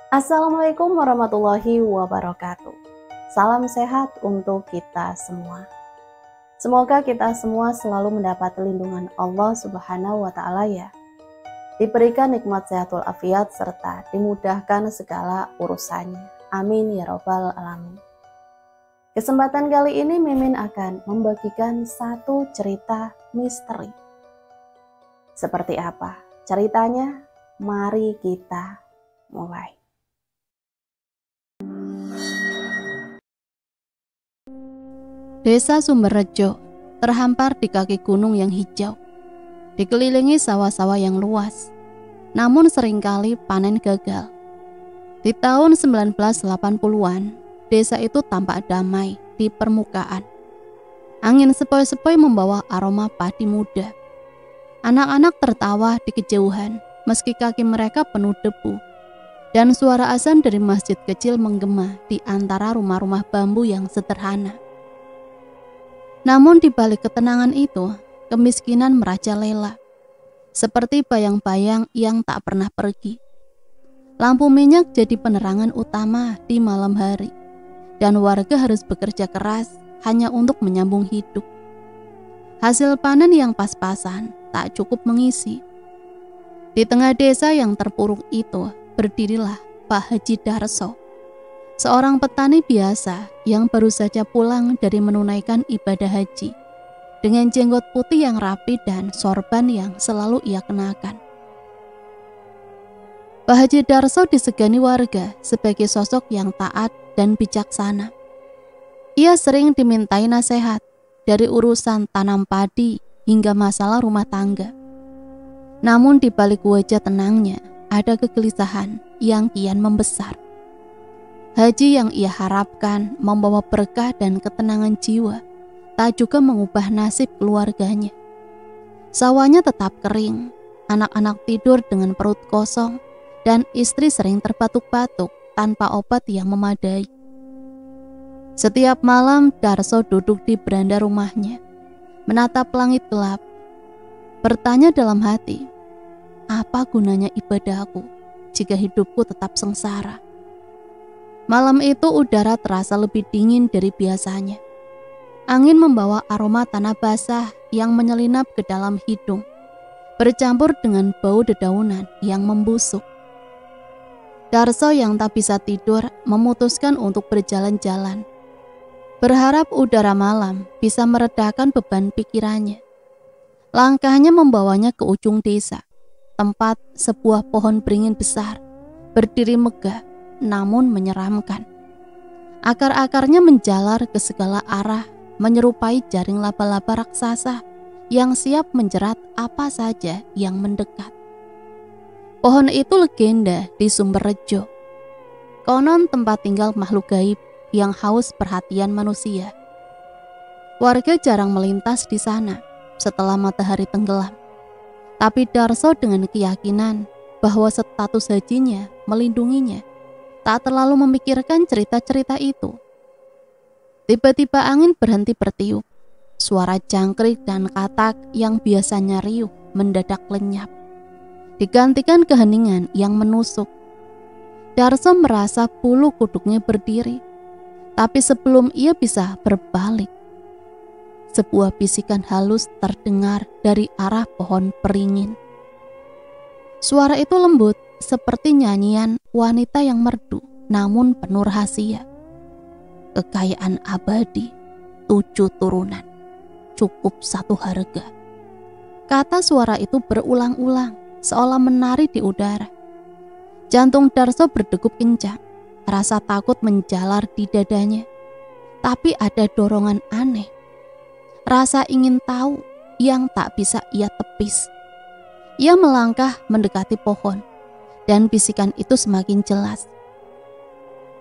Assalamualaikum warahmatullahi wabarakatuh. Salam sehat untuk kita semua. Semoga kita semua selalu mendapat lindungan Allah Subhanahu wa Ta'ala ya. Diberikan nikmat sehatul afiat serta dimudahkan segala urusannya. Amin ya Rabbal alamin. Kesempatan kali ini Mimin akan membagikan satu cerita misteri. Seperti apa ceritanya? Mari kita mulai. Desa Sumberrejo terhampar di kaki gunung yang hijau, dikelilingi sawah-sawah yang luas, namun seringkali panen gagal. Di tahun 1980-an, desa itu tampak damai di permukaan. Angin sepoi-sepoi membawa aroma padi muda. Anak-anak tertawa di kejauhan, meski kaki mereka penuh debu, dan suara azan dari masjid kecil menggema di antara rumah-rumah bambu yang sederhana. Namun di balik ketenangan itu, kemiskinan merajalela, seperti bayang-bayang yang tak pernah pergi. Lampu minyak jadi penerangan utama di malam hari, dan warga harus bekerja keras hanya untuk menyambung hidup. Hasil panen yang pas-pasan tak cukup mengisi. Di tengah desa yang terpuruk itu, berdirilah Pak Haji Darso, seorang petani biasa yang baru saja pulang dari menunaikan ibadah haji, dengan jenggot putih yang rapi dan sorban yang selalu ia kenakan. Pak Haji Darso disegani warga sebagai sosok yang taat dan bijaksana. Ia sering dimintai nasihat dari urusan tanam padi hingga masalah rumah tangga. Namun di balik wajah tenangnya ada kegelisahan yang kian membesar. Haji yang ia harapkan membawa berkah dan ketenangan jiwa tak juga mengubah nasib keluarganya. Sawahnya tetap kering, anak-anak tidur dengan perut kosong, dan istri sering terbatuk-batuk tanpa obat yang memadai. Setiap malam Darso duduk di beranda rumahnya, menatap langit gelap, bertanya dalam hati, apa gunanya ibadahku jika hidupku tetap sengsara? Malam itu udara terasa lebih dingin dari biasanya. Angin membawa aroma tanah basah yang menyelinap ke dalam hidung, bercampur dengan bau dedaunan yang membusuk. Darso yang tak bisa tidur memutuskan untuk berjalan-jalan, berharap udara malam bisa meredakan beban pikirannya. Langkahnya membawanya ke ujung desa, tempat sebuah pohon beringin besar berdiri megah namun menyeramkan. Akar-akarnya menjalar ke segala arah, menyerupai jaring laba-laba raksasa yang siap menjerat apa saja yang mendekat. Pohon itu legenda di Sumberrejo. Konon tempat tinggal makhluk gaib yang haus perhatian manusia. Warga jarang melintas di sana setelah matahari tenggelam. Tapi Darso dengan keyakinan bahwa status hajinya melindunginya, tak terlalu memikirkan cerita-cerita itu. Tiba-tiba angin berhenti bertiup. Suara jangkrik dan katak yang biasanya riuh mendadak lenyap, digantikan keheningan yang menusuk. Darso merasa bulu kuduknya berdiri. Tapi sebelum ia bisa berbalik, sebuah bisikan halus terdengar dari arah pohon beringin. Suara itu lembut, seperti nyanyian wanita yang merdu namun penuh rahasia. Kekayaan abadi, 7 turunan, cukup 1 harga. Kata suara itu berulang-ulang, seolah menari di udara. Jantung Darso berdegup kencang, rasa takut menjalar di dadanya. Tapi ada dorongan aneh, rasa ingin tahu yang tak bisa ia tepis. Ia melangkah mendekati pohon, dan bisikan itu semakin jelas.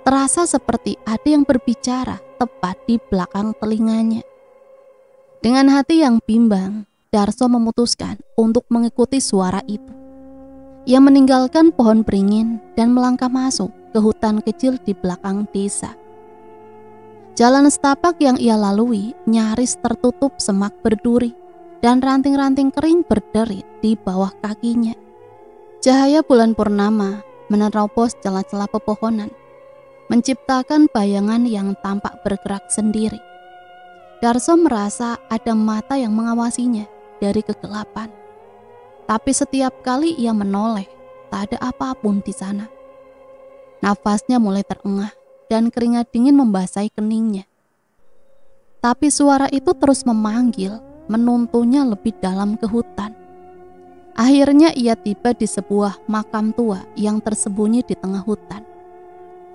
Terasa seperti ada yang berbicara tepat di belakang telinganya. Dengan hati yang bimbang, Darso memutuskan untuk mengikuti suara itu. Ia meninggalkan pohon beringin dan melangkah masuk ke hutan kecil di belakang desa. Jalan setapak yang ia lalui nyaris tertutup semak berduri, dan ranting-ranting kering berderit di bawah kakinya. Cahaya bulan purnama menerobos celah-celah pepohonan, menciptakan bayangan yang tampak bergerak sendiri. Darso merasa ada mata yang mengawasinya dari kegelapan. Tapi setiap kali ia menoleh, tak ada apapun di sana. Nafasnya mulai terengah dan keringat dingin membasahi keningnya. Tapi suara itu terus memanggil, menuntunnya lebih dalam ke hutan. Akhirnya ia tiba di sebuah makam tua yang tersembunyi di tengah hutan.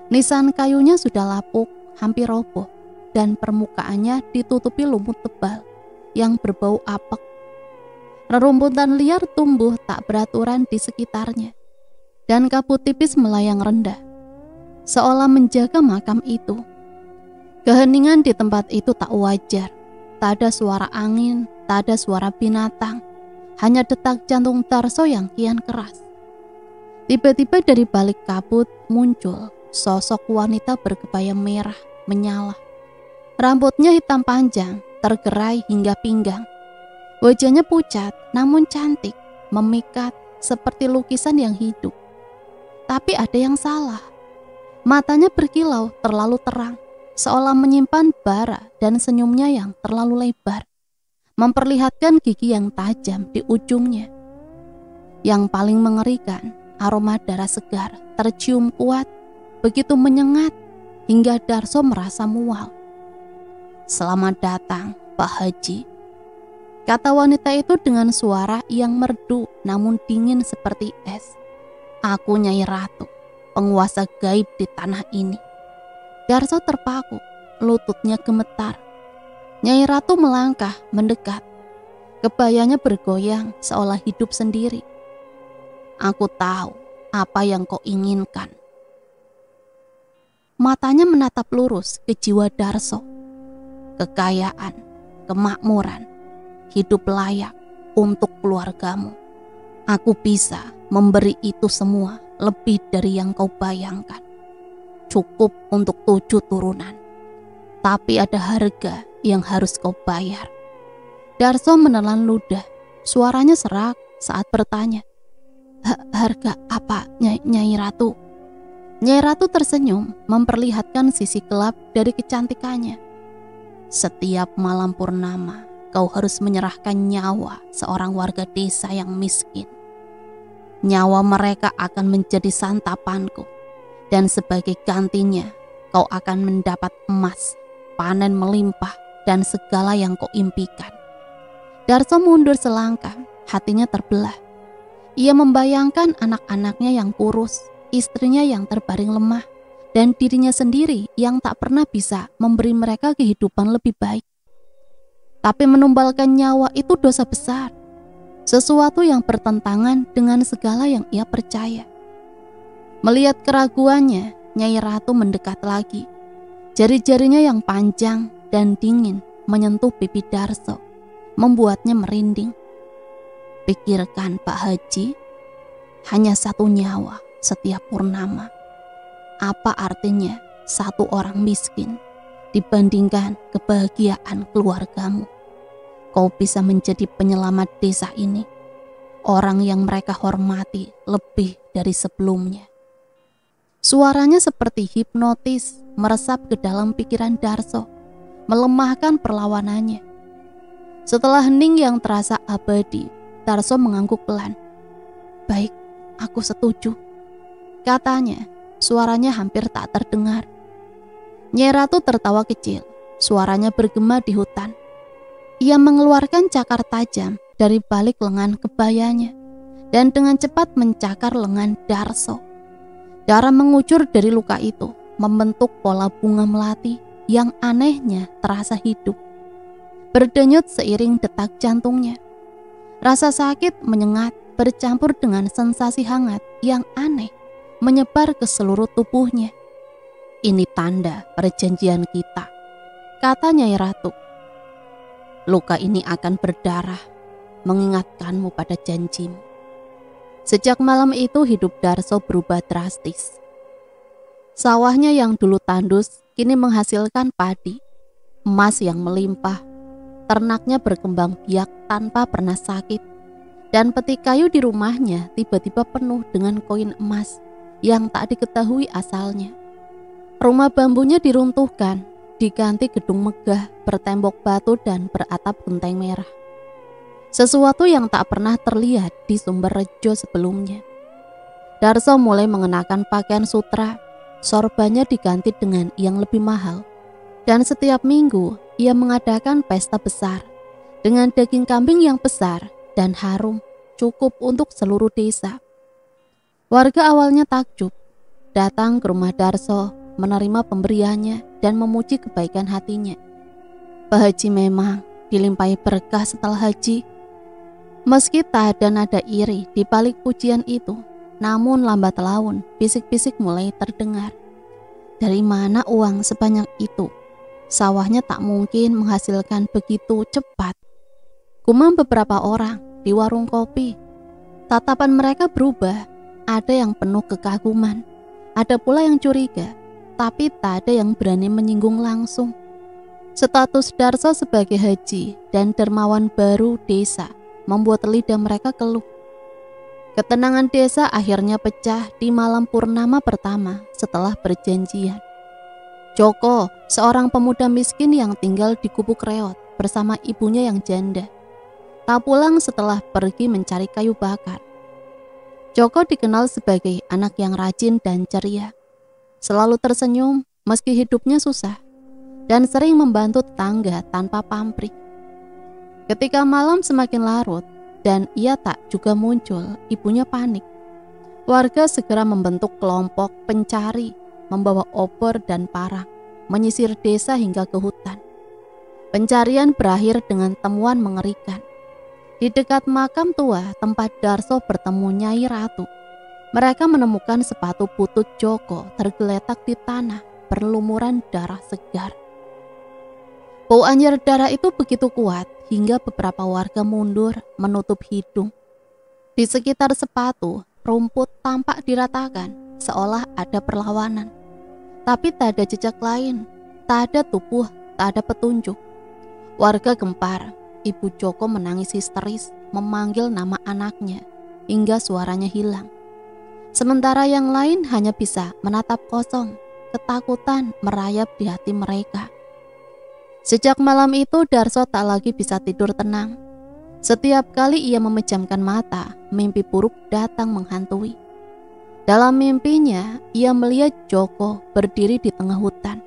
Nisan kayunya sudah lapuk, hampir roboh, dan permukaannya ditutupi lumut tebal yang berbau apek. Rerumputan liar tumbuh tak beraturan di sekitarnya, dan kabut tipis melayang rendah, seolah menjaga makam itu. Keheningan di tempat itu tak wajar, tak ada suara angin, tak ada suara binatang, hanya detak jantung Darso yang kian keras. Tiba-tiba dari balik kabut muncul sosok wanita berkebaya merah menyala. Rambutnya hitam panjang, tergerai hingga pinggang. Wajahnya pucat namun cantik, memikat seperti lukisan yang hidup. Tapi ada yang salah. Matanya berkilau terlalu terang, seolah menyimpan bara, dan senyumnya yang terlalu lebar memperlihatkan gigi yang tajam di ujungnya. Yang paling mengerikan, aroma darah segar tercium kuat, begitu menyengat hingga Darso merasa mual. "Selamat datang, Pak Haji," kata wanita itu dengan suara yang merdu namun dingin seperti es. "Aku Nyai Ratu, penguasa gaib di tanah ini." Darso terpaku, lututnya gemetar. Nyai Ratu melangkah mendekat. Kebayanya bergoyang seolah hidup sendiri. "Aku tahu apa yang kau inginkan." Matanya menatap lurus ke jiwa Darso. Kekayaan, kemakmuran, hidup layak untuk keluargamu. Aku bisa memberi itu semua lebih dari yang kau bayangkan. Cukup untuk 7 turunan. Tapi ada harga yang harus kau bayar. Darso menelan ludah. Suaranya serak saat bertanya, Harga apa, Nyai Ratu?" Nyai Ratu tersenyum, memperlihatkan sisi gelap dari kecantikannya. "Setiap malam purnama, kau harus menyerahkan nyawa seorang warga desa yang miskin. Nyawa mereka akan menjadi santapanku, dan sebagai gantinya, kau akan mendapat emas, panen melimpah, dan segala yang kau impikan." Darso mundur selangkah, hatinya terbelah. Ia membayangkan anak-anaknya yang kurus, istrinya yang terbaring lemah, dan dirinya sendiri yang tak pernah bisa memberi mereka kehidupan lebih baik. Tapi menumbalkan nyawa itu dosa besar, sesuatu yang bertentangan dengan segala yang ia percaya. Melihat keraguannya, Nyai Ratu mendekat lagi. Jari-jarinya yang panjang dan dingin menyentuh pipi Darso, membuatnya merinding. "Pikirkan, Pak Haji, hanya 1 nyawa setiap purnama. Apa artinya 1 orang miskin dibandingkan kebahagiaan keluargamu? Kau bisa menjadi penyelamat desa ini, orang yang mereka hormati lebih dari sebelumnya." Suaranya seperti hipnotis meresap ke dalam pikiran Darso, melemahkan perlawanannya. Setelah hening yang terasa abadi, Darso mengangguk pelan. "Baik, aku setuju," katanya. Suaranya hampir tak terdengar. Nyai Ratu tertawa kecil, suaranya bergema di hutan. Ia mengeluarkan cakar tajam dari balik lengan kebayanya dan dengan cepat mencakar lengan Darso. Darah mengucur dari luka itu, membentuk pola bunga melati yang anehnya terasa hidup. Berdenyut seiring detak jantungnya. Rasa sakit menyengat bercampur dengan sensasi hangat yang aneh menyebar ke seluruh tubuhnya. "Ini tanda perjanjian kita," kata Nyai Ratu. "Luka ini akan berdarah, mengingatkanmu pada janjimu." Sejak malam itu hidup Darso berubah drastis. Sawahnya yang dulu tandus kini menghasilkan padi, emas yang melimpah, ternaknya berkembang biak tanpa pernah sakit, dan peti kayu di rumahnya tiba-tiba penuh dengan koin emas yang tak diketahui asalnya. Rumah bambunya diruntuhkan, diganti gedung megah bertembok batu dan beratap genteng merah. Sesuatu yang tak pernah terlihat di Sumberrejo sebelumnya. Darso mulai mengenakan pakaian sutra, sorbannya diganti dengan yang lebih mahal. Dan setiap minggu ia mengadakan pesta besar dengan daging kambing yang besar dan harum, cukup untuk seluruh desa. Warga awalnya takjub, datang ke rumah Darso, menerima pemberiannya dan memuji kebaikan hatinya. Pak Haji memang dilimpahi berkah setelah haji. Meski tak ada nada iri di balik pujian itu, namun lambat laun bisik-bisik mulai terdengar. Dari mana uang sebanyak itu? Sawahnya tak mungkin menghasilkan begitu cepat. Gumam beberapa orang di warung kopi. Tatapan mereka berubah. Ada yang penuh kekaguman, ada pula yang curiga, tapi tak ada yang berani menyinggung langsung. Status Darso sebagai haji dan dermawan baru desa membuat lidah mereka keluh. Ketenangan desa akhirnya pecah di malam purnama pertama setelah perjanjian. Joko, seorang pemuda miskin yang tinggal di Gubuk Reot bersama ibunya yang janda, tak pulang setelah pergi mencari kayu bakar. Joko dikenal sebagai anak yang rajin dan ceria, selalu tersenyum meski hidupnya susah, dan sering membantu tetangga tanpa pamrih. Ketika malam semakin larut dan ia tak juga muncul, ibunya panik. Warga segera membentuk kelompok pencari, membawa obor dan parang, menyisir desa hingga ke hutan. Pencarian berakhir dengan temuan mengerikan. Di dekat makam tua tempat Darso bertemu Nyai Ratu, mereka menemukan sepatu butut Joko tergeletak di tanah berlumuran darah segar. Bau anjir darah itu begitu kuat hingga beberapa warga mundur menutup hidung. Di sekitar sepatu, rumput tampak diratakan seolah ada perlawanan. Tapi tak ada jejak lain, tak ada tubuh, tak ada petunjuk. Warga gempar. Ibu Joko menangis histeris memanggil nama anaknya hingga suaranya hilang. Sementara yang lain hanya bisa menatap kosong, ketakutan merayap di hati mereka. Sejak malam itu Darso tak lagi bisa tidur tenang. Setiap kali ia memejamkan mata, mimpi buruk datang menghantui. Dalam mimpinya, ia melihat Joko berdiri di tengah hutan.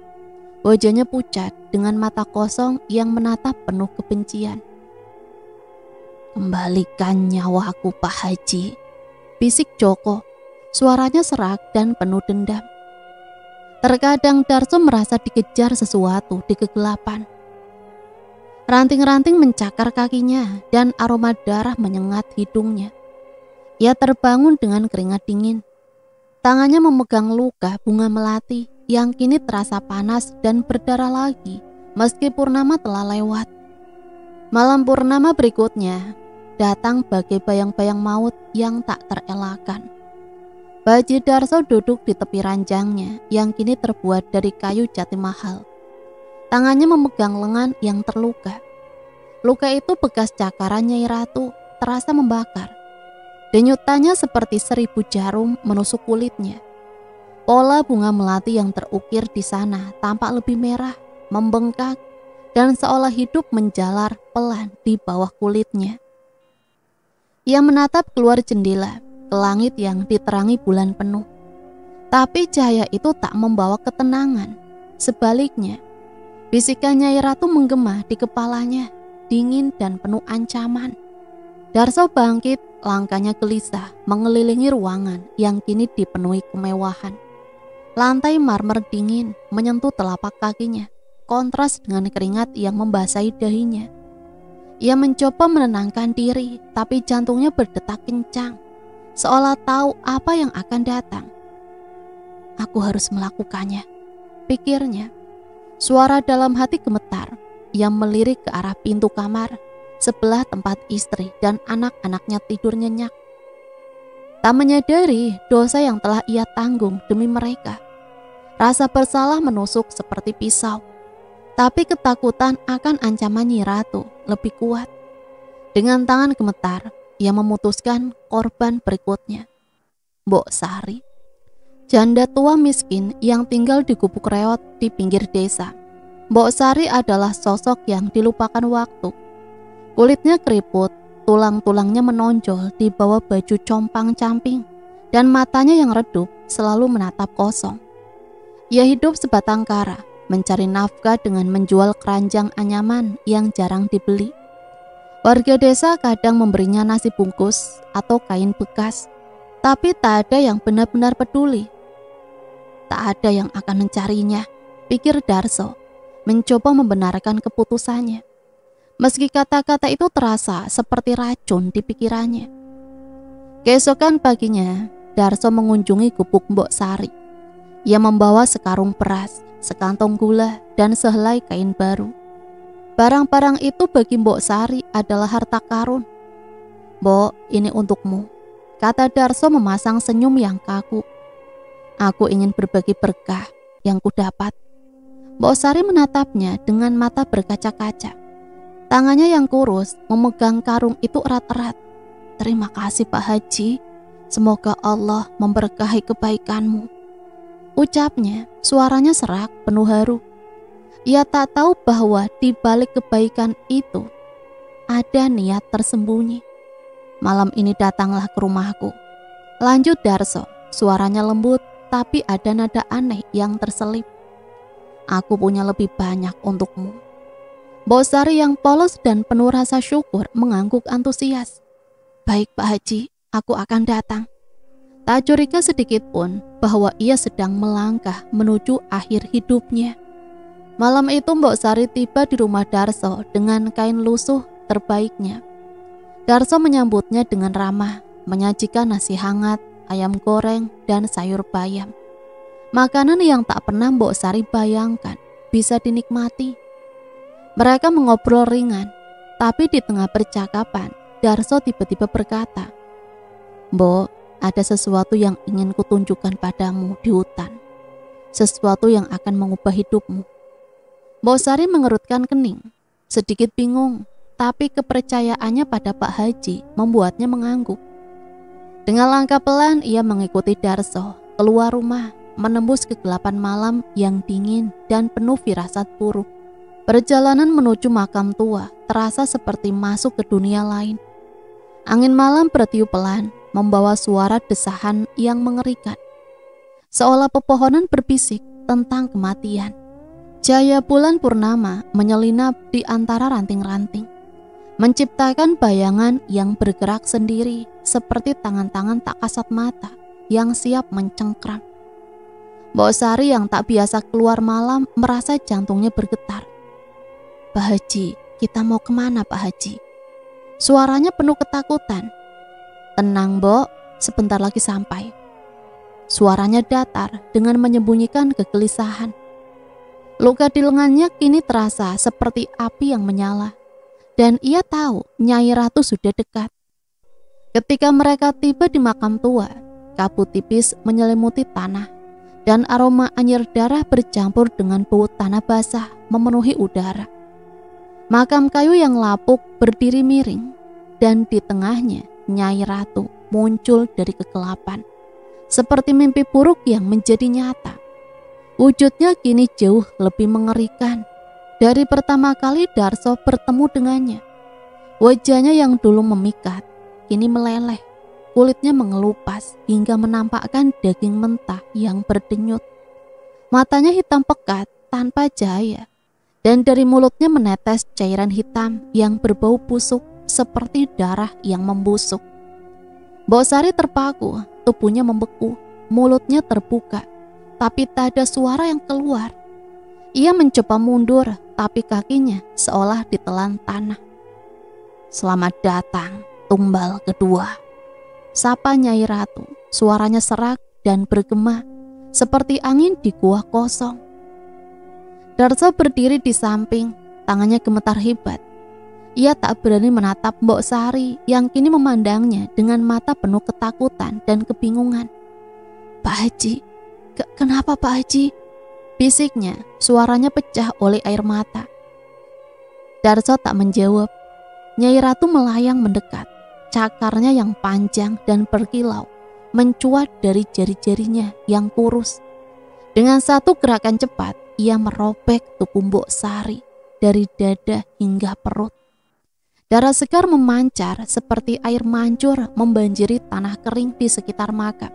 Wajahnya pucat dengan mata kosong yang menatap penuh kebencian. "Kembalikan nyawaku, Pak Haji," bisik Joko. Suaranya serak dan penuh dendam. Terkadang Darso merasa dikejar sesuatu di kegelapan. Ranting-ranting mencakar kakinya dan aroma darah menyengat hidungnya. Ia terbangun dengan keringat dingin. Tangannya memegang luka bunga melati yang kini terasa panas dan berdarah lagi meski purnama telah lewat. Malam purnama berikutnya datang bagai bayang-bayang maut yang tak terelakkan. Baji Darso duduk di tepi ranjangnya yang kini terbuat dari kayu jati mahal. Tangannya memegang lengan yang terluka. Luka itu bekas cakaran Nyai Ratu, terasa membakar. Denyutannya seperti 1000 jarum menusuk kulitnya. Pola bunga melati yang terukir di sana tampak lebih merah, membengkak, dan seolah hidup menjalar pelan di bawah kulitnya. Ia menatap keluar jendela ke langit yang diterangi bulan penuh. Tapi cahaya itu tak membawa ketenangan. Sebaliknya, bisikan Nyai Ratu menggema di kepalanya, dingin dan penuh ancaman. Darso bangkit, langkahnya gelisah mengelilingi ruangan yang kini dipenuhi kemewahan. Lantai marmer dingin menyentuh telapak kakinya, kontras dengan keringat yang membasahi dahinya. Ia mencoba menenangkan diri, tapi jantungnya berdetak kencang, seolah tahu apa yang akan datang. "Aku harus melakukannya," pikirnya. Suara dalam hati gemetar. Ia melirik ke arah pintu kamar, sebelah tempat istri dan anak-anaknya tidur nyenyak. Tak menyadari dosa yang telah ia tanggung demi mereka. Rasa bersalah menusuk seperti pisau. Tapi ketakutan akan ancaman Nyi Ratu lebih kuat. Dengan tangan gemetar, ia memutuskan korban berikutnya. Mbok Sari. janda tua miskin yang tinggal di gubuk reot di pinggir desa. Mbok Sari adalah sosok yang dilupakan waktu. Kulitnya keriput, tulang-tulangnya menonjol di bawah baju compang-camping, dan matanya yang redup selalu menatap kosong. Ia hidup sebatang kara, mencari nafkah dengan menjual keranjang anyaman yang jarang dibeli. Warga desa kadang memberinya nasi bungkus atau kain bekas, tapi tak ada yang benar-benar peduli. Tak ada yang akan mencarinya, pikir Darso, mencoba membenarkan keputusannya. Meski kata-kata itu terasa seperti racun di pikirannya. Keesokan paginya, Darso mengunjungi gubuk Mbok Sari. Ia membawa sekarung beras, sekantong gula, dan sehelai kain baru. Barang-barang itu bagi Mbok Sari adalah harta karun. "Mbok, ini untukmu," kata Darso memasang senyum yang kaku. "Aku ingin berbagi berkah yang kudapat." Mbok Sari menatapnya dengan mata berkaca-kaca. Tangannya yang kurus memegang karung itu erat-erat. "Terima kasih Pak Haji, semoga Allah memberkahi kebaikanmu," ucapnya. Suaranya serak, penuh haru. Ia tak tahu bahwa di balik kebaikan itu ada niat tersembunyi. "Malam ini datanglah ke rumahku," lanjut Darso. Suaranya lembut, tapi ada nada aneh yang terselip. "Aku punya lebih banyak untukmu." Mbok Sari yang polos dan penuh rasa syukur mengangguk antusias. "Baik Pak Haji, aku akan datang." Tak curiga sedikit pun bahwa ia sedang melangkah menuju akhir hidupnya. Malam itu Mbok Sari tiba di rumah Darso dengan kain lusuh terbaiknya. Darso menyambutnya dengan ramah, menyajikan nasi hangat, ayam goreng, dan sayur bayam. Makanan yang tak pernah Mbok Sari bayangkan bisa dinikmati. Mereka mengobrol ringan, tapi di tengah percakapan, Darso tiba-tiba berkata, "Mbok, ada sesuatu yang ingin kutunjukkan padamu di hutan. Sesuatu yang akan mengubah hidupmu." Mbok Sari mengerutkan kening, sedikit bingung, tapi kepercayaannya pada Pak Haji membuatnya mengangguk. Dengan langkah pelan ia mengikuti Darso keluar rumah, menembus kegelapan malam yang dingin dan penuh firasat buruk. Perjalanan menuju makam tua terasa seperti masuk ke dunia lain. Angin malam bertiup pelan, membawa suara desahan yang mengerikan, seolah pepohonan berbisik tentang kematian. Cahaya bulan purnama menyelinap di antara ranting-ranting, menciptakan bayangan yang bergerak sendiri seperti tangan-tangan tak kasat mata yang siap mencengkram. Mbok Sari yang tak biasa keluar malam merasa jantungnya bergetar. "Pak Haji, kita mau kemana Pak Haji?" Suaranya penuh ketakutan. "Tenang Mbok, sebentar lagi sampai." Suaranya datar dengan menyembunyikan kegelisahan. Luka di lengannya kini terasa seperti api yang menyala, dan ia tahu Nyai Ratu sudah dekat. Ketika mereka tiba di makam tua, kabut tipis menyelimuti tanah, dan aroma anyir darah bercampur dengan bau tanah basah memenuhi udara. Makam kayu yang lapuk berdiri miring, dan di tengahnya Nyai Ratu muncul dari kegelapan, seperti mimpi buruk yang menjadi nyata. Wujudnya kini jauh lebih mengerikan dari pertama kali Darso bertemu dengannya. Wajahnya yang dulu memikat kini meleleh, kulitnya mengelupas hingga menampakkan daging mentah yang berdenyut. Matanya hitam pekat tanpa cahaya, dan dari mulutnya menetes cairan hitam yang berbau busuk seperti darah yang membusuk. Mbok Sari terpaku, tubuhnya membeku, mulutnya terbuka, tapi tak ada suara yang keluar. Ia mencoba mundur, tapi kakinya seolah ditelan tanah. "Selamat datang, tumbal kedua," sapa Nyai Ratu. Suaranya serak dan bergema, seperti angin di gua kosong. Darso berdiri di samping, tangannya gemetar hebat. Ia tak berani menatap Mbok Sari yang kini memandangnya dengan mata penuh ketakutan dan kebingungan. "Pak Haji, kenapa Pak Haji?" bisiknya, suaranya pecah oleh air mata. Darso tak menjawab. Nyai Ratu melayang mendekat, cakarnya yang panjang dan berkilau mencuat dari jari-jarinya yang kurus. Dengan satu gerakan cepat, ia merobek tubuh Mbok Sari dari dada hingga perut. Darah segar memancar seperti air mancur membanjiri tanah kering di sekitar makam.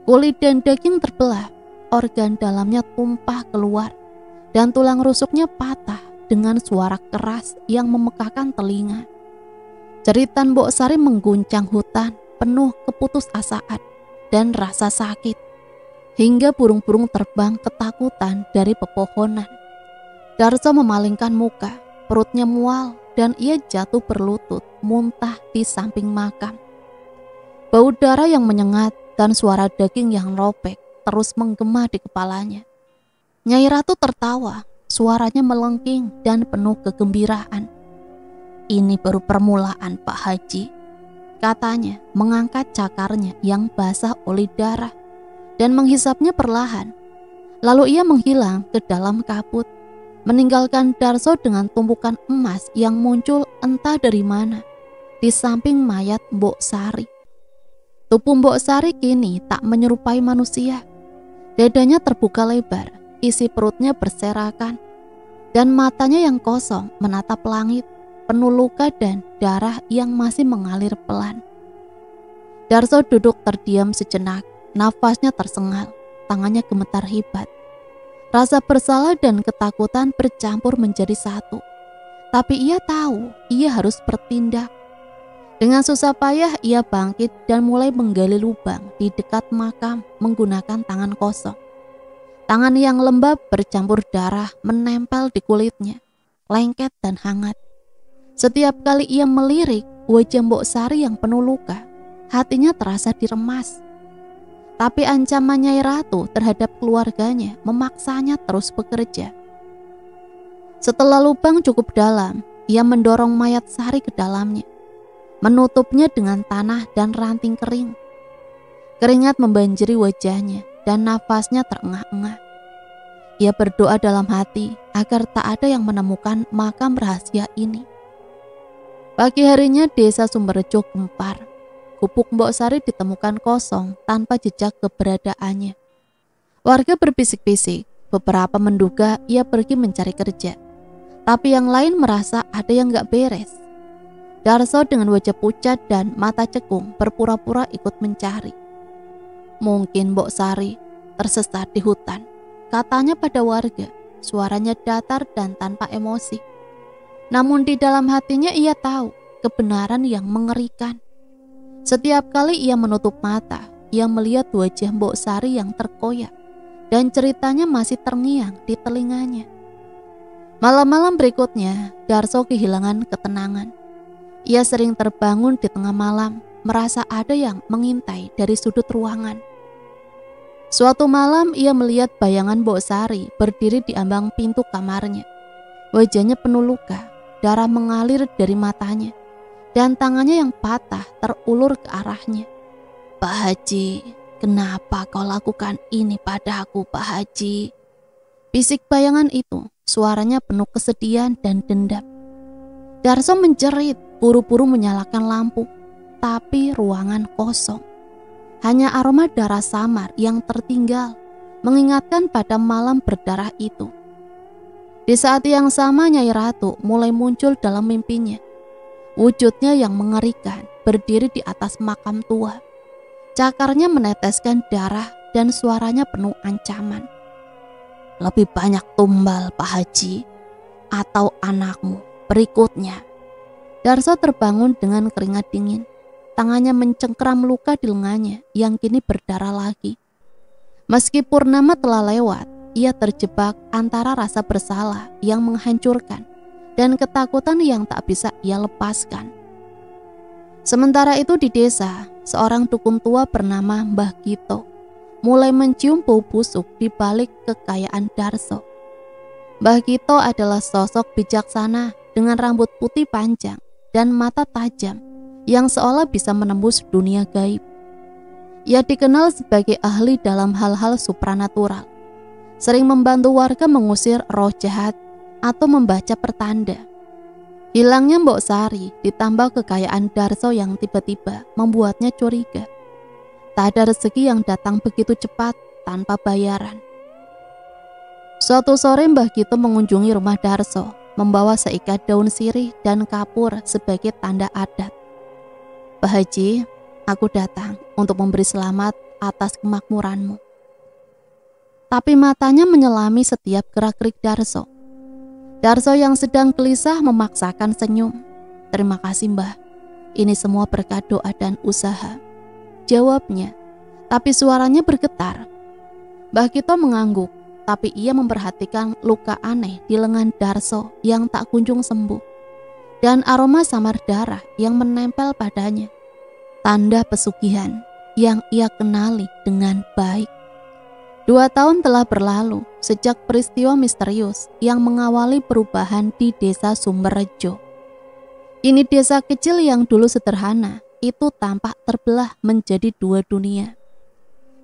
Kulit dan daging terbelah, organ dalamnya tumpah keluar, dan tulang rusuknya patah dengan suara keras yang memekakkan telinga. Jeritan Mbok Sari mengguncang hutan penuh keputusasaan dan rasa sakit, hingga burung-burung terbang ketakutan dari pepohonan. Darso memalingkan muka, perutnya mual, dan ia jatuh berlutut muntah di samping makam. Bau darah yang menyengat dan suara daging yang robek terus menggema di kepalanya. Nyai Ratu tertawa, suaranya melengking dan penuh kegembiraan. "Ini baru permulaan, Pak Haji," katanya mengangkat cakarnya yang basah oleh darah dan menghisapnya perlahan. Lalu ia menghilang ke dalam kabut, meninggalkan Darso dengan tumpukan emas yang muncul entah dari mana di samping mayat Mbok Sari. Tubuh Mbok Sari kini tak menyerupai manusia. Dadanya terbuka lebar, isi perutnya berserakan, dan matanya yang kosong menatap langit, penuh luka dan darah yang masih mengalir pelan. Darso duduk terdiam sejenak, nafasnya tersengal, tangannya gemetar hebat. Rasa bersalah dan ketakutan bercampur menjadi satu. Tapi ia tahu ia harus bertindak. Dengan susah payah ia bangkit dan mulai menggali lubang di dekat makam menggunakan tangan kosong. Tangan yang lembab bercampur darah menempel di kulitnya, lengket dan hangat. Setiap kali ia melirik wajah Mbok Sari yang penuh luka, hatinya terasa diremas. Tapi ancaman Nyai Ratu terhadap keluarganya memaksanya terus bekerja. Setelah lubang cukup dalam, ia mendorong mayat Sari ke dalamnya, menutupnya dengan tanah dan ranting kering. Keringat membanjiri wajahnya dan nafasnya terengah-engah. Ia berdoa dalam hati agar tak ada yang menemukan makam rahasia ini. Pagi harinya desa Sumberjo gempar. Gubuk Mbok Sari ditemukan kosong tanpa jejak keberadaannya. Warga berbisik-bisik, beberapa menduga ia pergi mencari kerja, tapi yang lain merasa ada yang gak beres. Darso dengan wajah pucat dan mata cekung berpura-pura ikut mencari. "Mungkin Mbok Sari tersesat di hutan," katanya pada warga, suaranya datar dan tanpa emosi. Namun di dalam hatinya ia tahu kebenaran yang mengerikan. Setiap kali ia menutup mata, ia melihat wajah Mbok Sari yang terkoyak dan ceritanya masih terngiang di telinganya. Malam-malam berikutnya, Darso kehilangan ketenangan. Ia sering terbangun di tengah malam, merasa ada yang mengintai dari sudut ruangan. Suatu malam ia melihat bayangan Mbok Sari berdiri di ambang pintu kamarnya. Wajahnya penuh luka, darah mengalir dari matanya, dan tangannya yang patah terulur ke arahnya. "Pak Haji, kenapa kau lakukan ini padaku, Pak Haji?" Bisik bayangan itu, suaranya penuh kesedihan dan dendam. Darso menjerit, buru-buru menyalakan lampu, tapi ruangan kosong. Hanya aroma darah samar yang tertinggal, mengingatkan pada malam berdarah itu. Di saat yang sama Nyai Ratu mulai muncul dalam mimpinya. Wujudnya yang mengerikan berdiri di atas makam tua. Cakarnya meneteskan darah dan suaranya penuh ancaman. "Lebih banyak tumbal, Pak Haji, atau anakmu berikutnya." Darso terbangun dengan keringat dingin. Tangannya mencengkeram luka di lengannya yang kini berdarah lagi. Meski purnama telah lewat, ia terjebak antara rasa bersalah yang menghancurkan dan ketakutan yang tak bisa ia lepaskan. Sementara itu di desa, seorang dukun tua bernama Mbah Gito mulai mencium bau busuk di balik kekayaan Darso. Mbah Gito adalah sosok bijaksana dengan rambut putih panjang dan mata tajam yang seolah bisa menembus dunia gaib. Ia dikenal sebagai ahli dalam hal-hal supranatural, sering membantu warga mengusir roh jahat atau membaca pertanda. Hilangnya Mbok Sari ditambah kekayaan Darso yang tiba-tiba membuatnya curiga. Tak ada rezeki yang datang begitu cepat tanpa bayaran. Suatu sore Mbah Gito mengunjungi rumah Darso, membawa seikat daun sirih dan kapur sebagai tanda adat. "Pak Haji, aku datang untuk memberi selamat atas kemakmuranmu." Tapi matanya menyelami setiap gerak-gerik Darso. Darso yang sedang gelisah memaksakan senyum. "Terima kasih Mbah, ini semua berkat doa dan usaha," jawabnya, tapi suaranya bergetar. Mbah Gito mengangguk, tapi ia memperhatikan luka aneh di lengan Darso yang tak kunjung sembuh, dan aroma samar darah yang menempel padanya. Tanda pesugihan yang ia kenali dengan baik. 2 tahun telah berlalu sejak peristiwa misterius yang mengawali perubahan di desa Sumberrejo. Ini desa kecil yang dulu sederhana, itu tampak terbelah menjadi 2 dunia.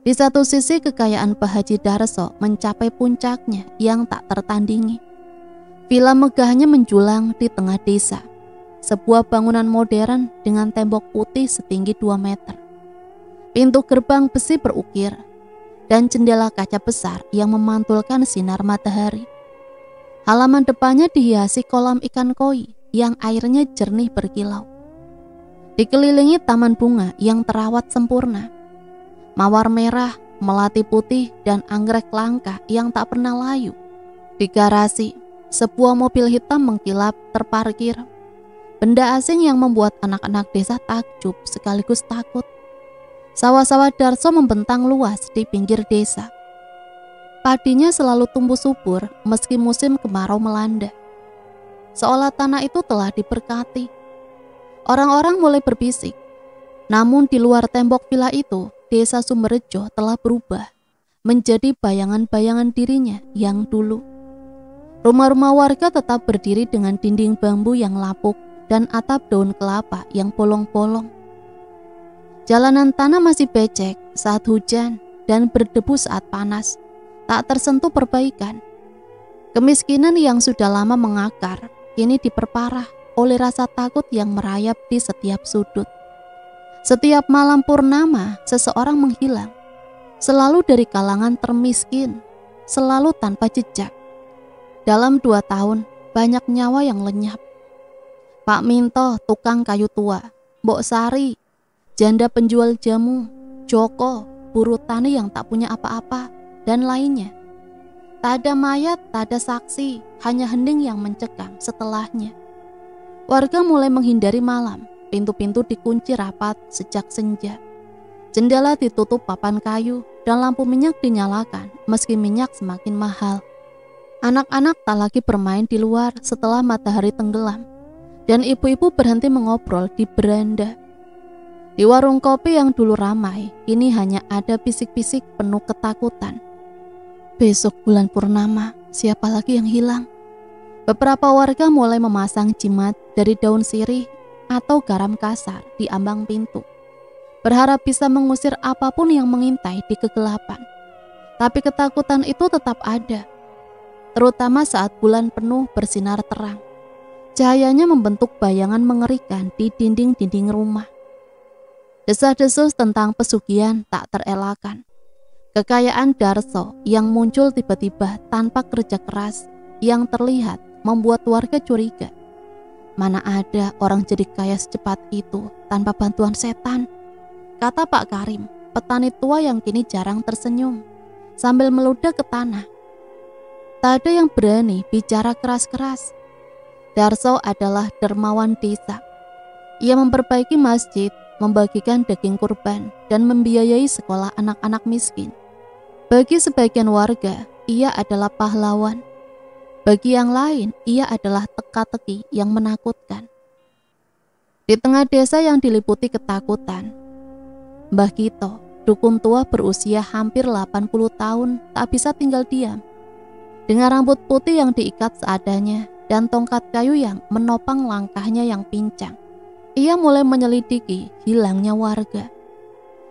Di satu sisi kekayaan Pak Haji Darso mencapai puncaknya yang tak tertandingi. Villa megahnya menjulang di tengah desa. Sebuah bangunan modern dengan tembok putih setinggi 2 meter. Pintu gerbang besi berukir dan jendela kaca besar yang memantulkan sinar matahari. Halaman depannya dihiasi kolam ikan koi yang airnya jernih berkilau. Dikelilingi taman bunga yang terawat sempurna. Mawar merah, melati putih, dan anggrek langka yang tak pernah layu. Di garasi, sebuah mobil hitam mengkilap terparkir. Benda asing yang membuat anak-anak desa takjub sekaligus takut. Sawah-sawah Darso membentang luas di pinggir desa. Padinya selalu tumbuh subur meski musim kemarau melanda. Seolah tanah itu telah diberkati. Orang-orang mulai berbisik. Namun di luar tembok villa itu, desa Sumberrejo telah berubah menjadi bayangan-bayangan dirinya yang dulu. Rumah-rumah warga tetap berdiri dengan dinding bambu yang lapuk dan atap daun kelapa yang bolong-bolong. Jalanan tanah masih becek saat hujan dan berdebu saat panas, tak tersentuh perbaikan. Kemiskinan yang sudah lama mengakar kini diperparah oleh rasa takut yang merayap di setiap sudut. Setiap malam purnama, seseorang menghilang, selalu dari kalangan termiskin, selalu tanpa jejak. Dalam 2 tahun, banyak nyawa yang lenyap. Pak Minto, tukang kayu tua, Mbok Sari, janda penjual jamu, Joko, buruh tani yang tak punya apa-apa, dan lainnya. Tak ada mayat, tak ada saksi, hanya hening yang mencekam setelahnya. Warga mulai menghindari malam. Pintu-pintu dikunci rapat sejak senja. Jendela ditutup papan kayu dan lampu minyak dinyalakan meski minyak semakin mahal. Anak-anak tak lagi bermain di luar setelah matahari tenggelam, dan ibu-ibu berhenti mengobrol di beranda. Di warung kopi yang dulu ramai, kini hanya ada bisik-bisik penuh ketakutan. Besok bulan purnama, siapa lagi yang hilang? Beberapa warga mulai memasang jimat dari daun sirih atau garam kasar di ambang pintu, berharap bisa mengusir apapun yang mengintai di kegelapan. Tapi ketakutan itu tetap ada, terutama saat bulan penuh bersinar terang. Cahayanya membentuk bayangan mengerikan di dinding-dinding rumah. Desas-desus tentang pesugihan tak terelakkan. Kekayaan Darso yang muncul tiba-tiba tanpa kerja keras yang terlihat membuat warga curiga. Mana ada orang jadi kaya secepat itu tanpa bantuan setan, kata Pak Karim, petani tua yang kini jarang tersenyum, sambil meludah ke tanah. Tak ada yang berani bicara keras-keras. Darso adalah dermawan desa. Ia memperbaiki masjid, membagikan daging kurban, dan membiayai sekolah anak-anak miskin. Bagi sebagian warga, ia adalah pahlawan. Bagi yang lain, ia adalah teka-teki yang menakutkan. Di tengah desa yang diliputi ketakutan, Mbah Gito, dukun tua berusia hampir 80 tahun, tak bisa tinggal diam. Dengan rambut putih yang diikat seadanya dan tongkat kayu yang menopang langkahnya yang pincang, ia mulai menyelidiki hilangnya warga.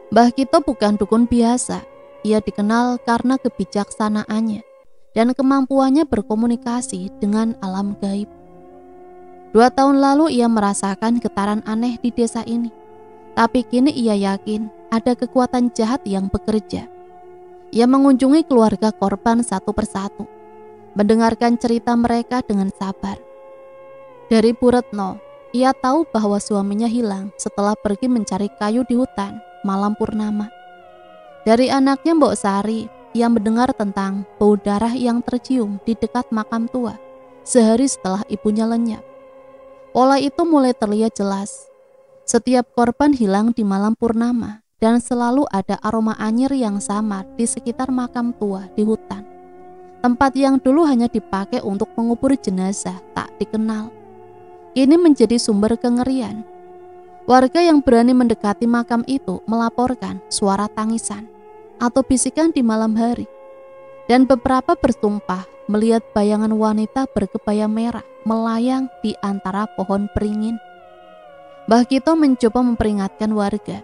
Mbah Gito bukan dukun biasa. Ia dikenal karena kebijaksanaannya dan kemampuannya berkomunikasi dengan alam gaib. 2 tahun lalu ia merasakan getaran aneh di desa ini, tapi kini ia yakin ada kekuatan jahat yang bekerja. Ia mengunjungi keluarga korban satu persatu, mendengarkan cerita mereka dengan sabar. Dari Bu Retno, ia tahu bahwa suaminya hilang setelah pergi mencari kayu di hutan malam purnama. Dari anaknya Mbok Sari, ia mendengar tentang bau darah yang tercium di dekat makam tua sehari setelah ibunya lenyap. Pola itu mulai terlihat jelas. Setiap korban hilang di malam purnama dan selalu ada aroma anyir yang samar di sekitar makam tua di hutan. Tempat yang dulu hanya dipakai untuk mengubur jenazah tak dikenal, kini menjadi sumber kengerian. Warga yang berani mendekati makam itu melaporkan suara tangisan atau bisikan di malam hari. Dan beberapa bersumpah melihat bayangan wanita berkebaya merah melayang di antara pohon beringin. Mbah Kito mencoba memperingatkan warga.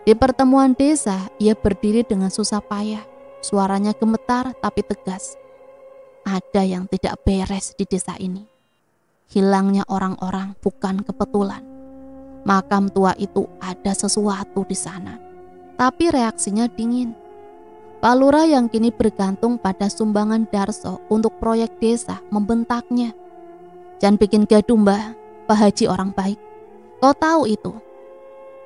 Di pertemuan desa, ia berdiri dengan susah payah. Suaranya gemetar tapi tegas. Ada yang tidak beres di desa ini. Hilangnya orang-orang bukan kebetulan. Makam tua itu ada sesuatu di sana. Tapi reaksinya dingin. Pak Lurah yang kini bergantung pada sumbangan Darso untuk proyek desa membentaknya. Jangan bikin gaduh, Mbah. Pak Haji orang baik. Kau tahu itu.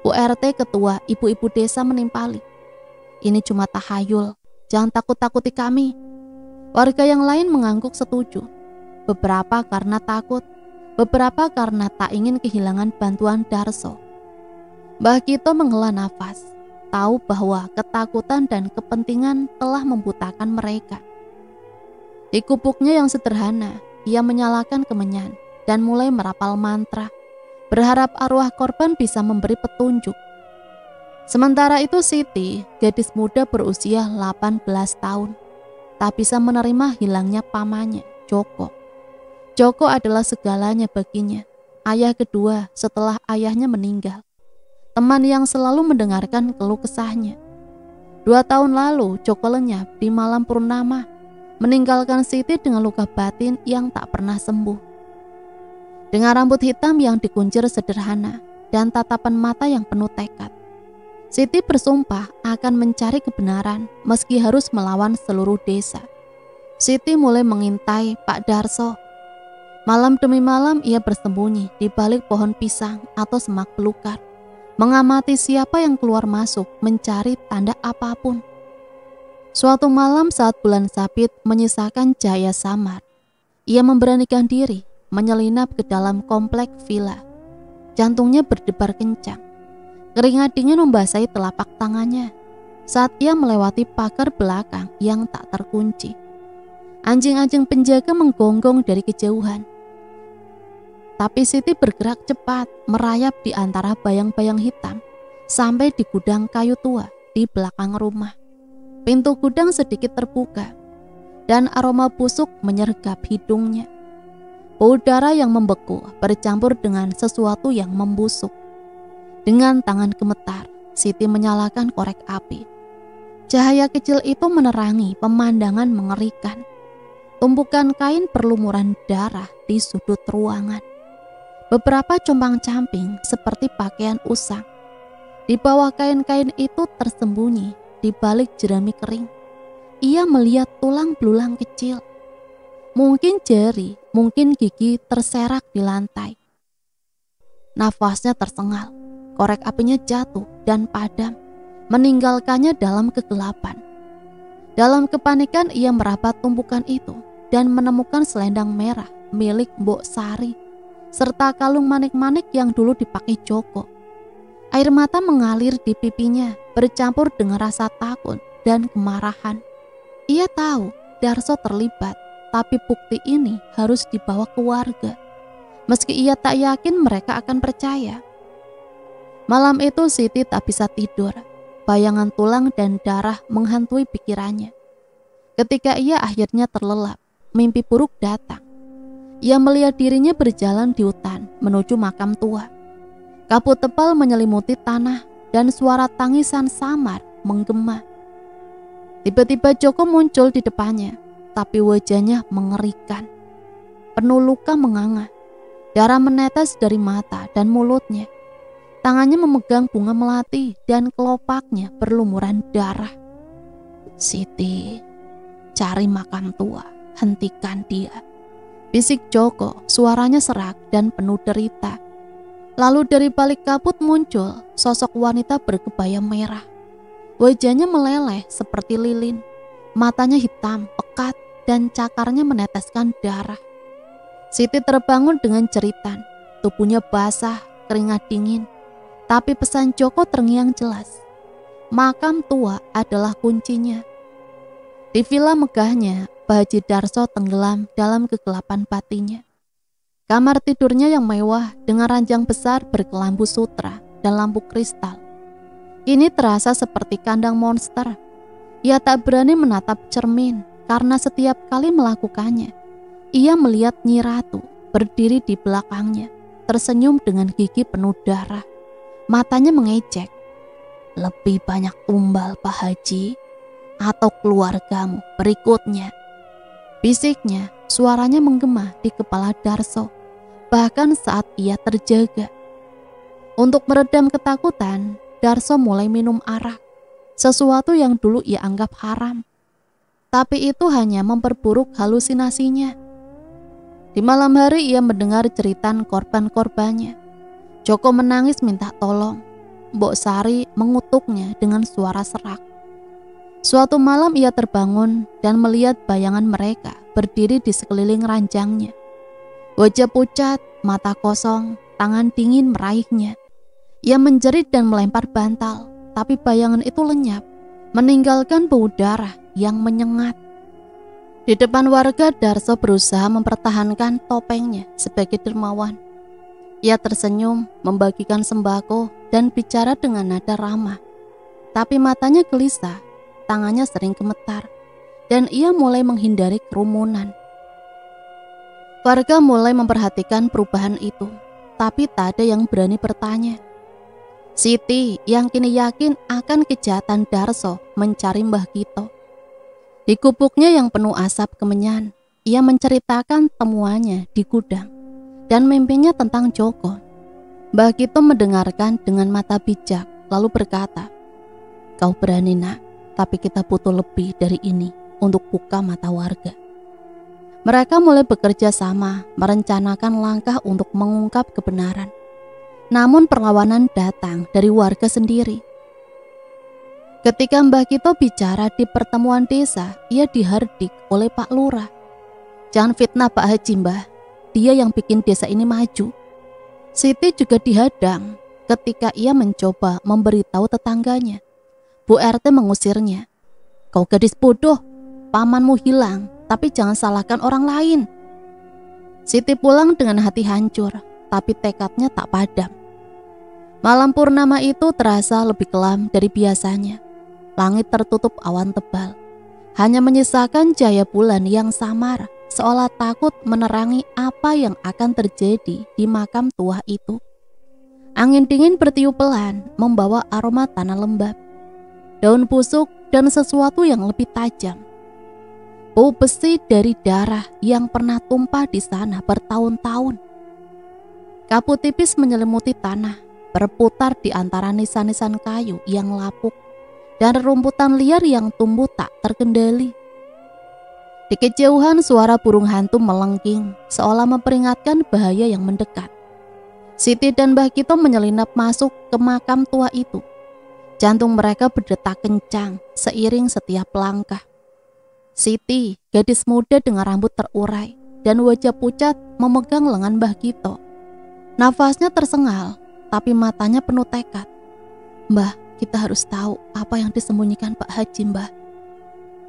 Bu RT ketua ibu-ibu desa menimpali. Ini cuma tahayul. Jangan takut-takuti kami. Warga yang lain mengangguk setuju. Beberapa karena takut, beberapa karena tak ingin kehilangan bantuan Darso. Mbah Kito menghela nafas, tahu bahwa ketakutan dan kepentingan telah membutakan mereka. Di kupuknya yang sederhana, ia menyalakan kemenyan dan mulai merapal mantra, berharap arwah korban bisa memberi petunjuk. Sementara itu Siti, gadis muda berusia 18 tahun, tak bisa menerima hilangnya pamannya, Joko. Joko adalah segalanya baginya, ayah kedua setelah ayahnya meninggal. Teman yang selalu mendengarkan keluh kesahnya. 2 tahun lalu Joko lenyap di malam purnama, meninggalkan Siti dengan luka batin yang tak pernah sembuh. Dengan rambut hitam yang dikuncir sederhana dan tatapan mata yang penuh tekad, Siti bersumpah akan mencari kebenaran meski harus melawan seluruh desa. Siti mulai mengintai Pak Darso. Malam demi malam ia bersembunyi di balik pohon pisang atau semak belukar, mengamati siapa yang keluar masuk mencari tanda apapun. Suatu malam saat bulan sabit menyisakan cahaya samar, ia memberanikan diri menyelinap ke dalam komplek villa. Jantungnya berdebar kencang. Keringat dingin membasahi telapak tangannya saat ia melewati pagar belakang yang tak terkunci. Anjing-anjing penjaga menggonggong dari kejauhan. Tapi Siti bergerak cepat, merayap di antara bayang-bayang hitam sampai di gudang kayu tua di belakang rumah. Pintu gudang sedikit terbuka dan aroma busuk menyergap hidungnya. Bau darah yang membeku bercampur dengan sesuatu yang membusuk. Dengan tangan gemetar, Siti menyalakan korek api. Cahaya kecil itu menerangi pemandangan mengerikan. Tumpukan kain berlumuran darah di sudut ruangan. Beberapa compang-camping seperti pakaian usang. Di bawah kain-kain itu tersembunyi di balik jerami kering. Ia melihat tulang belulang kecil. Mungkin jari, mungkin gigi terserak di lantai. Nafasnya tersengal, korek apinya jatuh dan padam, meninggalkannya dalam kegelapan. Dalam kepanikan ia merapat tumpukan itu dan menemukan selendang merah milik Mbok Sari, serta kalung manik-manik yang dulu dipakai Joko. Air mata mengalir di pipinya, bercampur dengan rasa takut dan kemarahan. Ia tahu Darso terlibat, tapi bukti ini harus dibawa ke warga. Meski ia tak yakin mereka akan percaya. Malam itu Siti tak bisa tidur. Bayangan tulang dan darah menghantui pikirannya. Ketika ia akhirnya terlelap, mimpi buruk datang. Ia melihat dirinya berjalan di hutan menuju makam tua. Kabut tebal menyelimuti tanah dan suara tangisan samar menggema. Tiba-tiba Joko muncul di depannya. Tapi wajahnya mengerikan, penuh luka menganga, darah menetes dari mata dan mulutnya. Tangannya memegang bunga melati dan kelopaknya berlumuran darah. "Siti, cari makam tua, hentikan dia," bisik Joko, suaranya serak dan penuh derita. Lalu dari balik kabut muncul sosok wanita berkebaya merah. Wajahnya meleleh seperti lilin, matanya hitam, pekat, dan cakarnya meneteskan darah. Siti terbangun dengan jeritan, tubuhnya basah, keringat dingin. Tapi pesan Joko terngiang jelas. Makam tua adalah kuncinya. Di villa megahnya, Pak Haji Darso tenggelam dalam kegelapan batinnya. Kamar tidurnya yang mewah dengan ranjang besar berkelambu sutra dan lampu kristal ini terasa seperti kandang monster. Ia tak berani menatap cermin karena setiap kali melakukannya, ia melihat Nyi Ratu berdiri di belakangnya, tersenyum dengan gigi penuh darah. Matanya mengejek. "Lebih banyak tumbal, Pak Haji, atau keluargamu berikutnya," bisiknya. Suaranya menggema di kepala Darso, bahkan saat ia terjaga. Untuk meredam ketakutan, Darso mulai minum arak, sesuatu yang dulu ia anggap haram. Tapi itu hanya memperburuk halusinasinya. Di malam hari ia mendengar jeritan korban-korbannya. Joko menangis minta tolong. Mbok Sari mengutuknya dengan suara serak. Suatu malam ia terbangun dan melihat bayangan mereka berdiri di sekeliling ranjangnya. Wajah pucat, mata kosong, tangan dingin meraihnya. Ia menjerit dan melempar bantal, tapi bayangan itu lenyap, meninggalkan bau darah yang menyengat. Di depan warga, Darso berusaha mempertahankan topengnya sebagai dermawan. Ia tersenyum, membagikan sembako, dan bicara dengan nada ramah. Tapi matanya gelisah, tangannya sering gemetar, dan ia mulai menghindari kerumunan. Warga mulai memperhatikan perubahan itu, tapi tak ada yang berani bertanya. Siti yang kini yakin akan kejahatan Darso mencari Mbah Kito. Di gubuknya yang penuh asap kemenyan, ia menceritakan temuannya di gudang dan mimpinya tentang Joko. Mbah Kito mendengarkan dengan mata bijak, lalu berkata, "Kau berani, Nak, tapi kita butuh lebih dari ini untuk buka mata warga." Mereka mulai bekerja sama, merencanakan langkah untuk mengungkap kebenaran. Namun perlawanan datang dari warga sendiri. Ketika Mbah Kito bicara di pertemuan desa, ia dihardik oleh Pak Lurah. "Jangan fitnah Pak Haji, Mbah. Dia yang bikin desa ini maju." Siti juga dihadang ketika ia mencoba memberitahu tetangganya. Bu RT mengusirnya. "Kau gadis bodoh, pamanmu hilang, tapi jangan salahkan orang lain." Siti pulang dengan hati hancur, tapi tekadnya tak padam. Malam purnama itu terasa lebih kelam dari biasanya. Langit tertutup awan tebal, hanya menyisakan cahaya bulan yang samar, seolah takut menerangi apa yang akan terjadi di makam tua itu. Angin dingin bertiup pelan, membawa aroma tanah lembab, daun busuk, dan sesuatu yang lebih tajam. Bau besi dari darah yang pernah tumpah di sana bertahun-tahun. Kabut tipis menyelimuti tanah, berputar di antara nisan-nisan kayu yang lapuk dan rerumputan liar yang tumbuh tak terkendali. Di kejauhan suara burung hantu melengking, seolah memperingatkan bahaya yang mendekat. Siti dan Mbah Kito menyelinap masuk ke makam tua itu. Jantung mereka berdetak kencang seiring setiap langkah. Siti, gadis muda dengan rambut terurai dan wajah pucat, memegang lengan Mbah Kito. Nafasnya tersengal, tapi matanya penuh tekad. "Mbah, kita harus tahu apa yang disembunyikan Pak Haji, Mbah."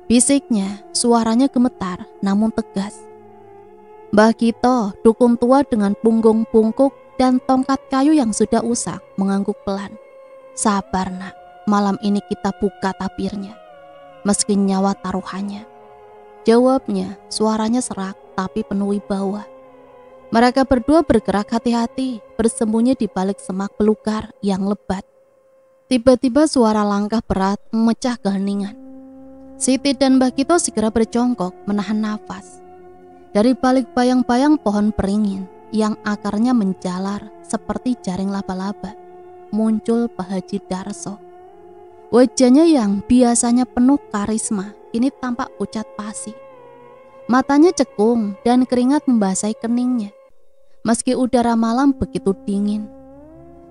Bisiknya, suaranya gemetar namun tegas. Mbah Kito, dukun tua dengan punggung bungkuk dan tongkat kayu yang sudah usang, mengangguk pelan. "Sabar, Nak, malam ini kita buka tabirnya, meski nyawa taruhannya." Jawabnya, suaranya serak tapi penuh wibawa. Mereka berdua bergerak hati-hati, bersembunyi di balik semak belukar yang lebat. Tiba-tiba suara langkah berat memecah keheningan. Siti dan Mbah Kito segera berjongkok menahan nafas. Dari balik bayang-bayang pohon beringin yang akarnya menjalar seperti jaring laba-laba, muncul Pak Haji Darso. Wajahnya yang biasanya penuh karisma kini tampak pucat pasi. Matanya cekung dan keringat membasahi keningnya. Meski udara malam begitu dingin.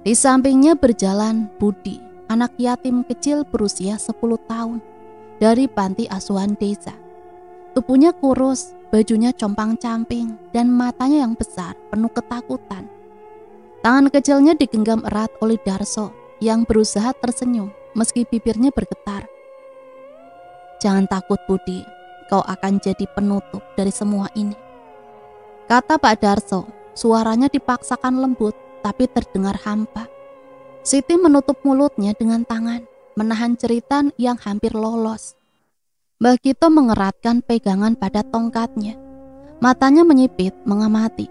Di sampingnya berjalan Budi, anak yatim kecil berusia 10 tahun dari panti asuhan desa. Tubuhnya kurus, bajunya compang-camping, dan matanya yang besar penuh ketakutan. Tangan kecilnya digenggam erat oleh Darso yang berusaha tersenyum meski bibirnya bergetar. "Jangan takut Budi, kau akan jadi penutup dari semua ini," kata Pak Darso. Suaranya dipaksakan lembut tapi terdengar hampa. Siti menutup mulutnya dengan tangan, menahan jeritan yang hampir lolos. Mbah Kito mengeratkan pegangan pada tongkatnya. Matanya menyipit mengamati.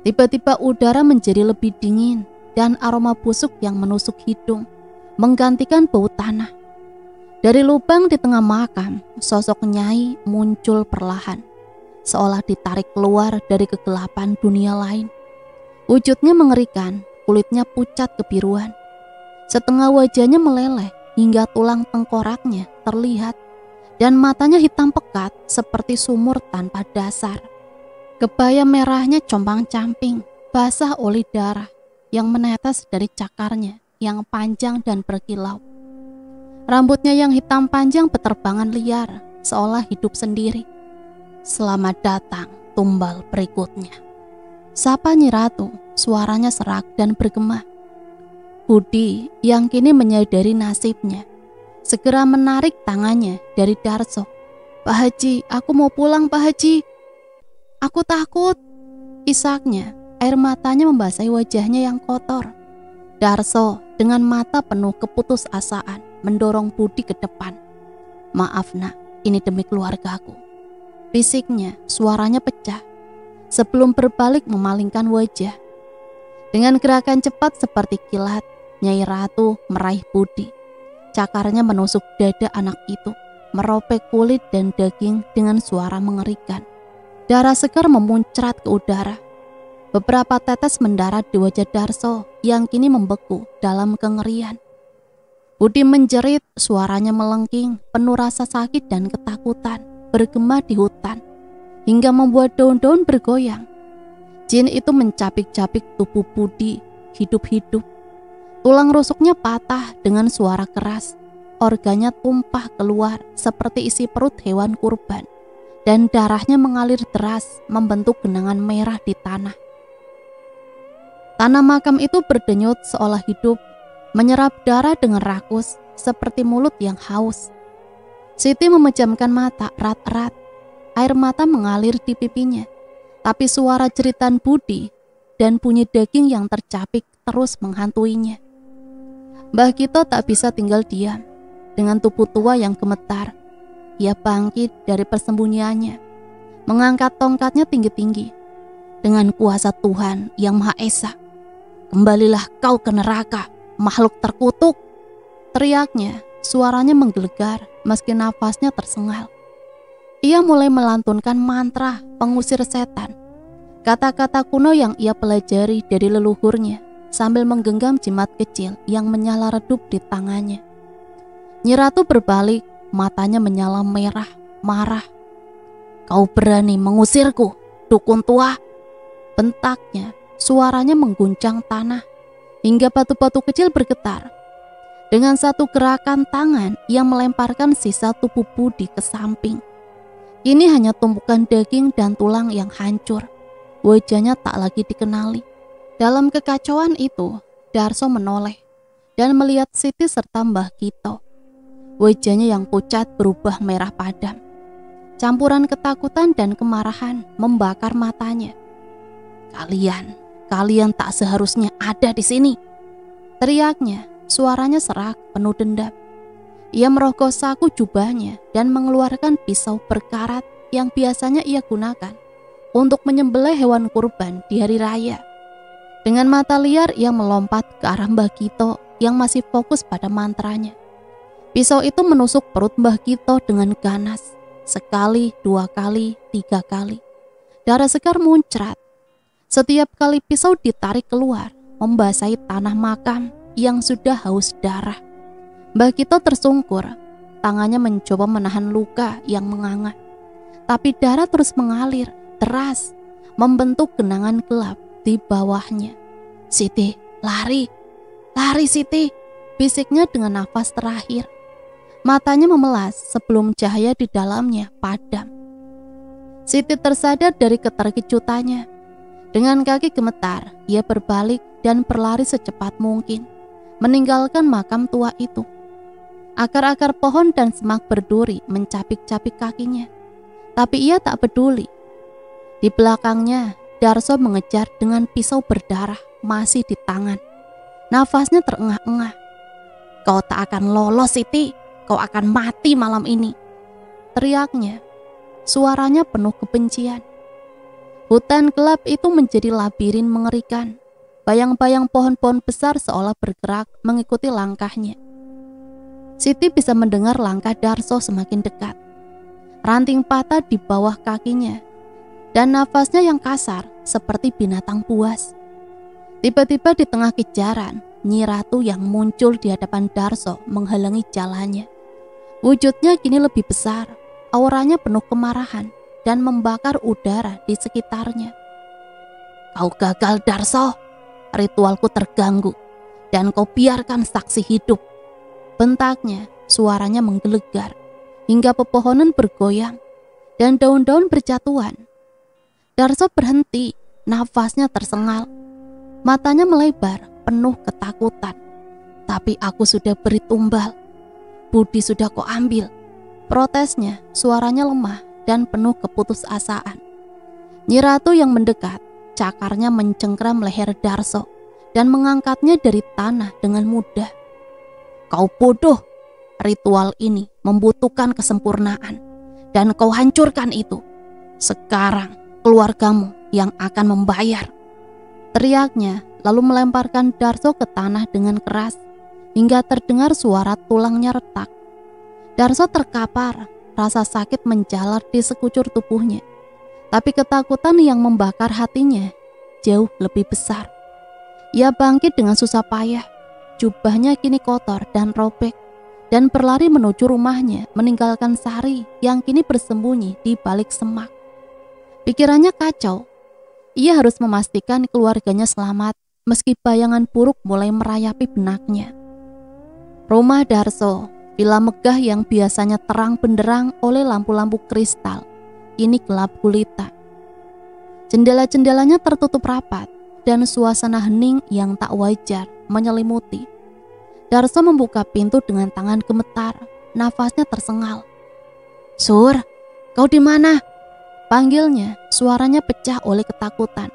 Tiba-tiba udara menjadi lebih dingin dan aroma busuk yang menusuk hidung menggantikan bau tanah. Dari lubang di tengah makam, sosok Nyai muncul perlahan, seolah ditarik keluar dari kegelapan dunia lain. Wujudnya mengerikan, kulitnya pucat kebiruan. Setengah wajahnya meleleh hingga tulang tengkoraknya terlihat, dan matanya hitam pekat seperti sumur tanpa dasar. Kebaya merahnya compang-camping, basah oleh darah yang menetes dari cakarnya yang panjang dan berkilau. Rambutnya yang hitam panjang beterbangan liar, seolah hidup sendiri. "Selamat datang tumbal berikutnya," sapa Nyi Ratu, suaranya serak dan bergema. Budi yang kini menyadari nasibnya segera menarik tangannya dari Darso. "Pak Haji, aku mau pulang Pak Haji." "Aku takut," isaknya, air matanya membasahi wajahnya yang kotor. Darso dengan mata penuh keputusasaan mendorong Budi ke depan. "Maaf nak, ini demi keluargaku," bisiknya, suaranya pecah. Sebelum berbalik memalingkan wajah. Dengan gerakan cepat seperti kilat, Nyai Ratu meraih Budi. Cakarnya menusuk dada anak itu, meropek kulit dan daging dengan suara mengerikan. Darah segar memuncrat ke udara. Beberapa tetes mendarat di wajah Darso yang kini membeku dalam kengerian. Budi menjerit, suaranya melengking, penuh rasa sakit dan ketakutan, bergema di hutan, hingga membuat daun-daun bergoyang. Jin itu mencapik-capik tubuh Budi, hidup-hidup. Tulang rusuknya patah dengan suara keras, organnya tumpah keluar seperti isi perut hewan kurban, dan darahnya mengalir deras membentuk genangan merah di tanah. Tanah makam itu berdenyut seolah hidup, menyerap darah dengan rakus seperti mulut yang haus. Siti memejamkan mata erat-erat. Air mata mengalir di pipinya, tapi suara jeritan Budi dan bunyi daging yang tercapik terus menghantuinya. Mbah Kito tak bisa tinggal diam. Dengan tubuh tua yang gemetar, ia bangkit dari persembunyiannya, mengangkat tongkatnya tinggi-tinggi. "Dengan kuasa Tuhan yang Maha Esa, kembalilah kau ke neraka, makhluk terkutuk!" teriaknya. Suaranya menggelegar meski nafasnya tersengal. Ia mulai melantunkan mantra pengusir setan, kata-kata kuno yang ia pelajari dari leluhurnya, sambil menggenggam jimat kecil yang menyala redup di tangannya. Nyi Ratu berbalik, matanya menyala merah, marah. "Kau berani mengusirku, dukun tua?" bentaknya. Suaranya mengguncang tanah hingga batu-batu kecil bergetar. Dengan satu gerakan tangan, ia melemparkan sisa tubuh Budi ke samping. Ini hanya tumpukan daging dan tulang yang hancur. Wajahnya tak lagi dikenali. Dalam kekacauan itu, Darso menoleh dan melihat Siti serta Mbah Kito. Wajahnya yang pucat berubah merah padam. Campuran ketakutan dan kemarahan membakar matanya. Kalian tak seharusnya ada di sini," teriaknya. Suaranya serak, penuh dendam. Ia merogoh saku jubahnya dan mengeluarkan pisau berkarat yang biasanya ia gunakan untuk menyembelih hewan kurban di hari raya. Dengan mata liar ia melompat ke arah Mbah Kito yang masih fokus pada mantranya. Pisau itu menusuk perut Mbah Kito dengan ganas. Sekali, 2 kali, 3 kali. Darah segar muncrat. Setiap kali pisau ditarik keluar, membasahi tanah makam yang sudah haus darah. Mbah Kito tersungkur, tangannya mencoba menahan luka yang menganga. Tapi darah terus mengalir deras, membentuk genangan gelap di bawahnya. "Siti, lari, lari Siti," bisiknya dengan nafas terakhir. Matanya memelas sebelum cahaya di dalamnya padam. Siti tersadar dari keterkejutannya. Dengan kaki gemetar, ia berbalik dan berlari secepat mungkin, meninggalkan makam tua itu. Akar-akar pohon dan semak berduri mencapik-capik kakinya, tapi ia tak peduli. Di belakangnya, Darso mengejar dengan pisau berdarah masih di tangan. Nafasnya terengah-engah. "Kau tak akan lolos, Siti. Kau akan mati malam ini," teriaknya. Suaranya penuh kebencian. Hutan gelap itu menjadi labirin mengerikan. Bayang-bayang pohon-pohon besar seolah bergerak mengikuti langkahnya. Siti bisa mendengar langkah Darso semakin dekat. Ranting patah di bawah kakinya, dan nafasnya yang kasar seperti binatang buas. Tiba-tiba di tengah kejaran, Nyi Ratu yang muncul di hadapan Darso menghalangi jalannya. Wujudnya kini lebih besar, auranya penuh kemarahan dan membakar udara di sekitarnya. "Kau gagal, Darso. Ritualku terganggu dan kau biarkan saksi hidup," bentaknya. Suaranya menggelegar hingga pepohonan bergoyang dan daun-daun berjatuhan. Darso berhenti, nafasnya tersengal. Matanya melebar, penuh ketakutan. "Tapi aku sudah beri tumbal. Budi sudah kau ambil," protesnya. Suaranya lemah dan penuh keputusasaan. Nyi Ratu yang mendekat, cakarnya mencengkram leher Darso dan mengangkatnya dari tanah dengan mudah. "Kau bodoh. Ritual ini membutuhkan kesempurnaan dan kau hancurkan itu. Sekarang keluargamu yang akan membayar," teriaknya, lalu melemparkan Darso ke tanah dengan keras hingga terdengar suara tulangnya retak. Darso terkapar, rasa sakit menjalar di sekucur tubuhnya. Tapi ketakutan yang membakar hatinya jauh lebih besar. Ia bangkit dengan susah payah, jubahnya kini kotor dan robek, dan berlari menuju rumahnya, meninggalkan Sari yang kini bersembunyi di balik semak. Pikirannya kacau. Ia harus memastikan keluarganya selamat, meski bayangan buruk mulai merayapi benaknya. Rumah Darso, villa megah yang biasanya terang benderang oleh lampu-lampu kristal, kini gelap gulita. Jendela-jendelanya tertutup rapat dan suasana hening yang tak wajar menyelimuti. Darso membuka pintu dengan tangan gemetar, nafasnya tersengal. "Sur, kau di mana?" panggilnya. Suaranya pecah oleh ketakutan.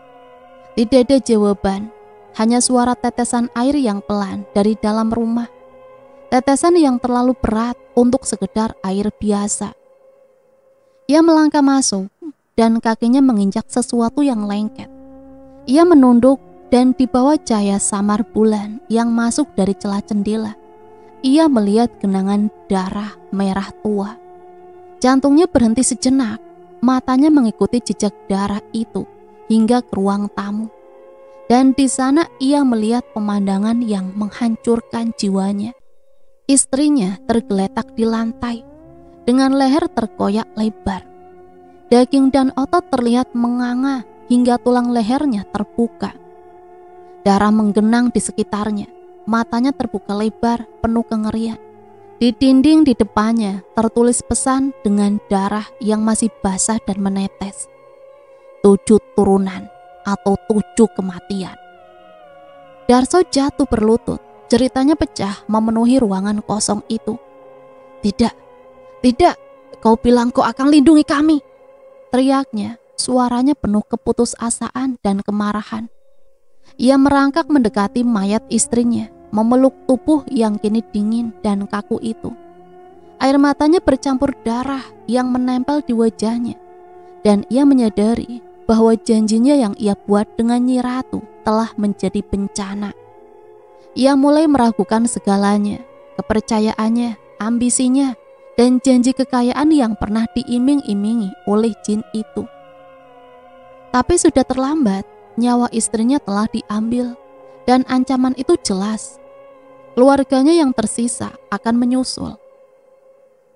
Tidak ada jawaban, hanya suara tetesan air yang pelan dari dalam rumah. Tetesan yang terlalu berat untuk sekedar air biasa. Ia melangkah masuk dan kakinya menginjak sesuatu yang lengket. Ia menunduk dan di bawah cahaya samar bulan yang masuk dari celah jendela, ia melihat genangan darah merah tua. Jantungnya berhenti sejenak, matanya mengikuti jejak darah itu hingga ke ruang tamu. Dan di sana ia melihat pemandangan yang menghancurkan jiwanya. Istrinya tergeletak di lantai dengan leher terkoyak lebar. Daging dan otot terlihat menganga hingga tulang lehernya terbuka. Darah menggenang di sekitarnya, matanya terbuka lebar penuh kengerian. Di dinding di depannya tertulis pesan dengan darah yang masih basah dan menetes. 7 turunan atau 7 kematian. Darso jatuh berlutut. Ceritanya pecah memenuhi ruangan kosong itu. Tidak, kau bilang kau akan lindungi kami," teriaknya. Suaranya penuh keputusasaan dan kemarahan. Ia merangkak mendekati mayat istrinya, memeluk tubuh yang kini dingin dan kaku itu. Air matanya bercampur darah yang menempel di wajahnya, dan ia menyadari bahwa janjinya yang ia buat dengan Nyi Ratu telah menjadi bencana. Ia mulai meragukan segalanya, kepercayaannya, ambisinya, dan janji kekayaan yang pernah diiming-imingi oleh jin itu. Tapi sudah terlambat, nyawa istrinya telah diambil, dan ancaman itu jelas. Keluarganya yang tersisa akan menyusul.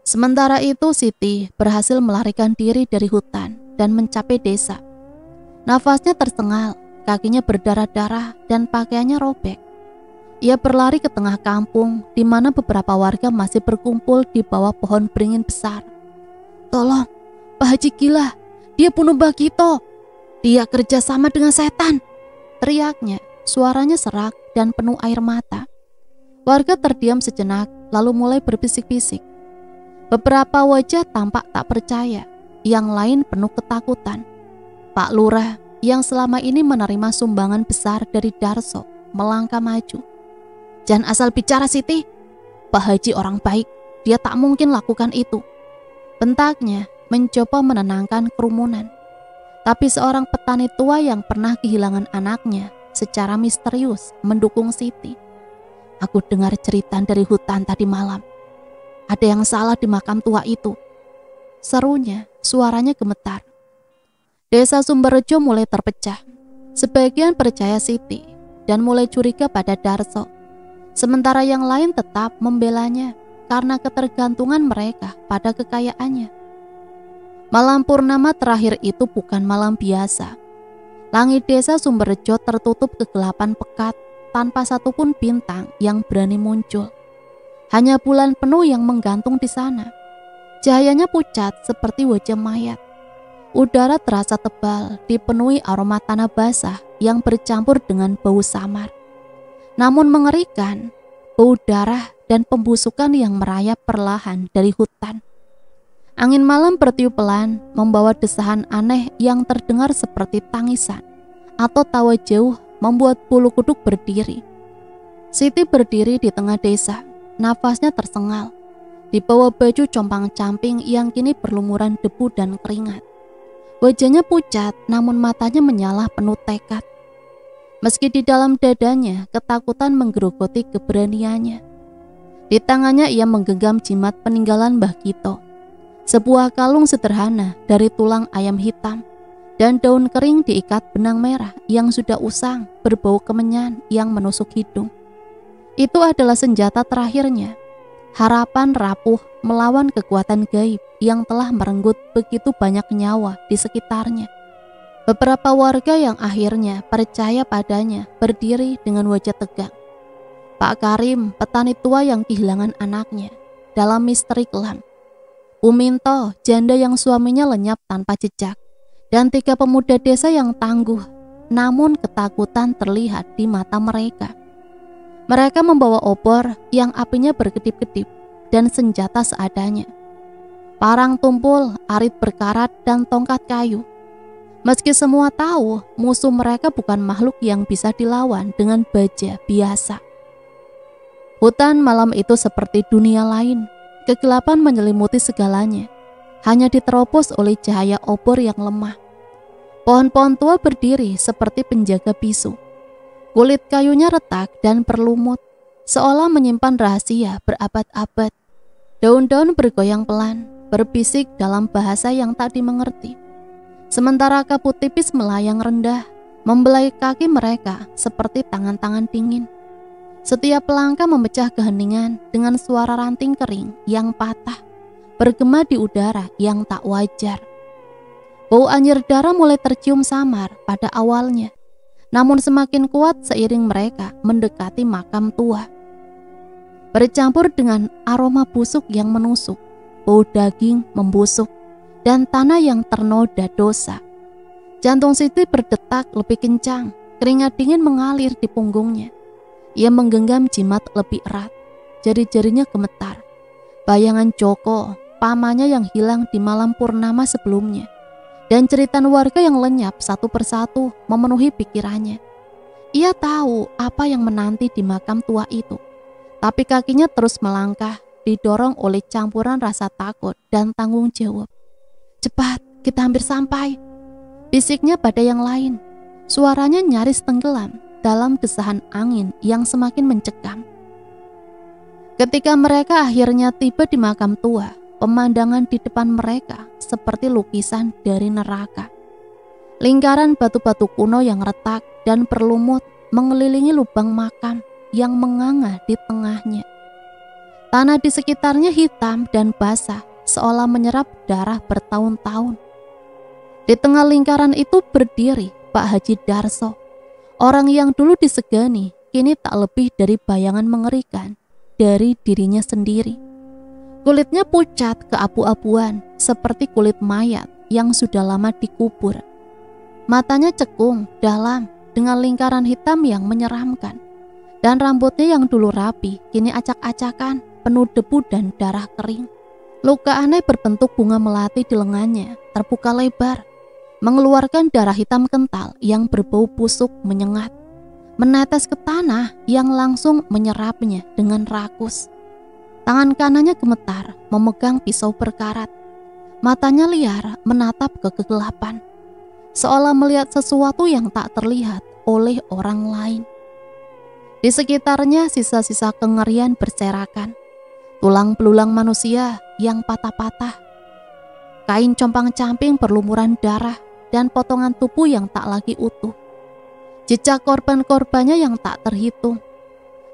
Sementara itu Siti berhasil melarikan diri dari hutan dan mencapai desa. Nafasnya tersengal, kakinya berdarah-darah dan pakaiannya robek. Ia berlari ke tengah kampung di mana beberapa warga masih berkumpul di bawah pohon beringin besar. "Tolong, Pak Haji gila, dia bunuh Mbak Gito. Dia kerja sama dengan setan," teriaknya. Suaranya serak dan penuh air mata. Warga terdiam sejenak lalu mulai berbisik-bisik. Beberapa wajah tampak tak percaya, yang lain penuh ketakutan. Pak Lurah yang selama ini menerima sumbangan besar dari Darso melangkah maju. "Jangan asal bicara Siti. Pak Haji orang baik, dia tak mungkin lakukan itu," bentaknya mencoba menenangkan kerumunan. Tapi seorang petani tua yang pernah kehilangan anaknya secara misterius mendukung Siti. "Aku dengar cerita dari hutan tadi malam. Ada yang salah di makam tua itu," serunya, suaranya gemetar. Desa Sumberjo mulai terpecah. Sebagian percaya Siti dan mulai curiga pada Darso. Sementara yang lain tetap membelanya karena ketergantungan mereka pada kekayaannya. Malam purnama terakhir itu bukan malam biasa. Langit desa Sumberjo tertutup kegelapan pekat tanpa satupun bintang yang berani muncul. Hanya bulan penuh yang menggantung di sana. Cahayanya pucat seperti wajah mayat. Udara terasa tebal, dipenuhi aroma tanah basah yang bercampur dengan bau samar. Namun mengerikan, bau darah dan pembusukan yang merayap perlahan dari hutan. Angin malam bertiup pelan, membawa desahan aneh yang terdengar seperti tangisan atau tawa jauh, membuat bulu kuduk berdiri. Siti berdiri di tengah desa, nafasnya tersengal. Di bawah baju compang-camping yang kini berlumuran debu dan keringat. Wajahnya pucat, namun matanya menyala penuh tekad. Meski di dalam dadanya ketakutan menggerogoti keberaniannya. Di tangannya ia menggenggam jimat peninggalan Mbah Gito. Sebuah kalung sederhana dari tulang ayam hitam dan daun kering diikat benang merah yang sudah usang berbau kemenyan yang menusuk hidung. Itu adalah senjata terakhirnya. Harapan rapuh melawan kekuatan gaib yang telah merenggut begitu banyak nyawa di sekitarnya. Beberapa warga yang akhirnya percaya padanya berdiri dengan wajah tegang. Pak Karim, petani tua yang kehilangan anaknya dalam misteri kelam. Uminto, janda yang suaminya lenyap tanpa jejak. Dan 3 pemuda desa yang tangguh, namun ketakutan terlihat di mata mereka. Mereka membawa obor yang apinya berkedip-kedip dan senjata seadanya. Parang tumpul, arit berkarat, dan tongkat kayu. Meski semua tahu musuh mereka bukan makhluk yang bisa dilawan dengan baja biasa. Hutan malam itu seperti dunia lain. Kegelapan menyelimuti segalanya, hanya diterobos oleh cahaya obor yang lemah. Pohon-pohon tua berdiri seperti penjaga bisu. Kulit kayunya retak dan berlumut, seolah menyimpan rahasia berabad-abad. Daun-daun bergoyang pelan, berbisik dalam bahasa yang tak dimengerti. Sementara kabut tipis melayang rendah, membelai kaki mereka seperti tangan-tangan dingin. Setiap langkah memecah keheningan dengan suara ranting kering yang patah, bergema di udara yang tak wajar. Bau anjir darah mulai tercium samar pada awalnya, namun semakin kuat seiring mereka mendekati makam tua. Bercampur dengan aroma busuk yang menusuk, bau daging membusuk, dan tanah yang ternoda dosa. Jantung Siti berdetak lebih kencang, keringat dingin mengalir di punggungnya. Ia menggenggam jimat lebih erat, jari-jarinya gemetar. Bayangan Joko, pamannya yang hilang di malam purnama sebelumnya, dan cerita warga yang lenyap satu persatu memenuhi pikirannya. Ia tahu apa yang menanti di makam tua itu, tapi kakinya terus melangkah, didorong oleh campuran rasa takut dan tanggung jawab. "Cepat, kita hampir sampai," bisiknya pada yang lain. Suaranya nyaris tenggelam dalam desahan angin yang semakin mencekam. Ketika mereka akhirnya tiba di makam tua, pemandangan di depan mereka seperti lukisan dari neraka. Lingkaran batu-batu kuno yang retak dan berlumut mengelilingi lubang makam yang menganga di tengahnya. Tanah di sekitarnya hitam dan basah, seolah menyerap darah bertahun-tahun. Di tengah lingkaran itu berdiri Pak Haji Darso, orang yang dulu disegani, kini tak lebih dari bayangan mengerikan dari dirinya sendiri. Kulitnya pucat keabu-abuan seperti kulit mayat yang sudah lama dikubur. Matanya cekung, dalam, dengan lingkaran hitam yang menyeramkan. Dan rambutnya yang dulu rapi, kini acak-acakan, penuh debu dan darah kering. Luka aneh berbentuk bunga melati di lengannya, terbuka lebar, mengeluarkan darah hitam kental yang berbau busuk menyengat, menetes ke tanah yang langsung menyerapnya dengan rakus. Tangan kanannya gemetar, memegang pisau berkarat. Matanya liar menatap ke kegelapan, seolah melihat sesuatu yang tak terlihat oleh orang lain. Di sekitarnya sisa-sisa kengerian berserakan, tulang belulang manusia yang patah-patah, kain compang-camping berlumuran darah, dan potongan tubuh yang tak lagi utuh. Jejak korban-korbannya yang tak terhitung.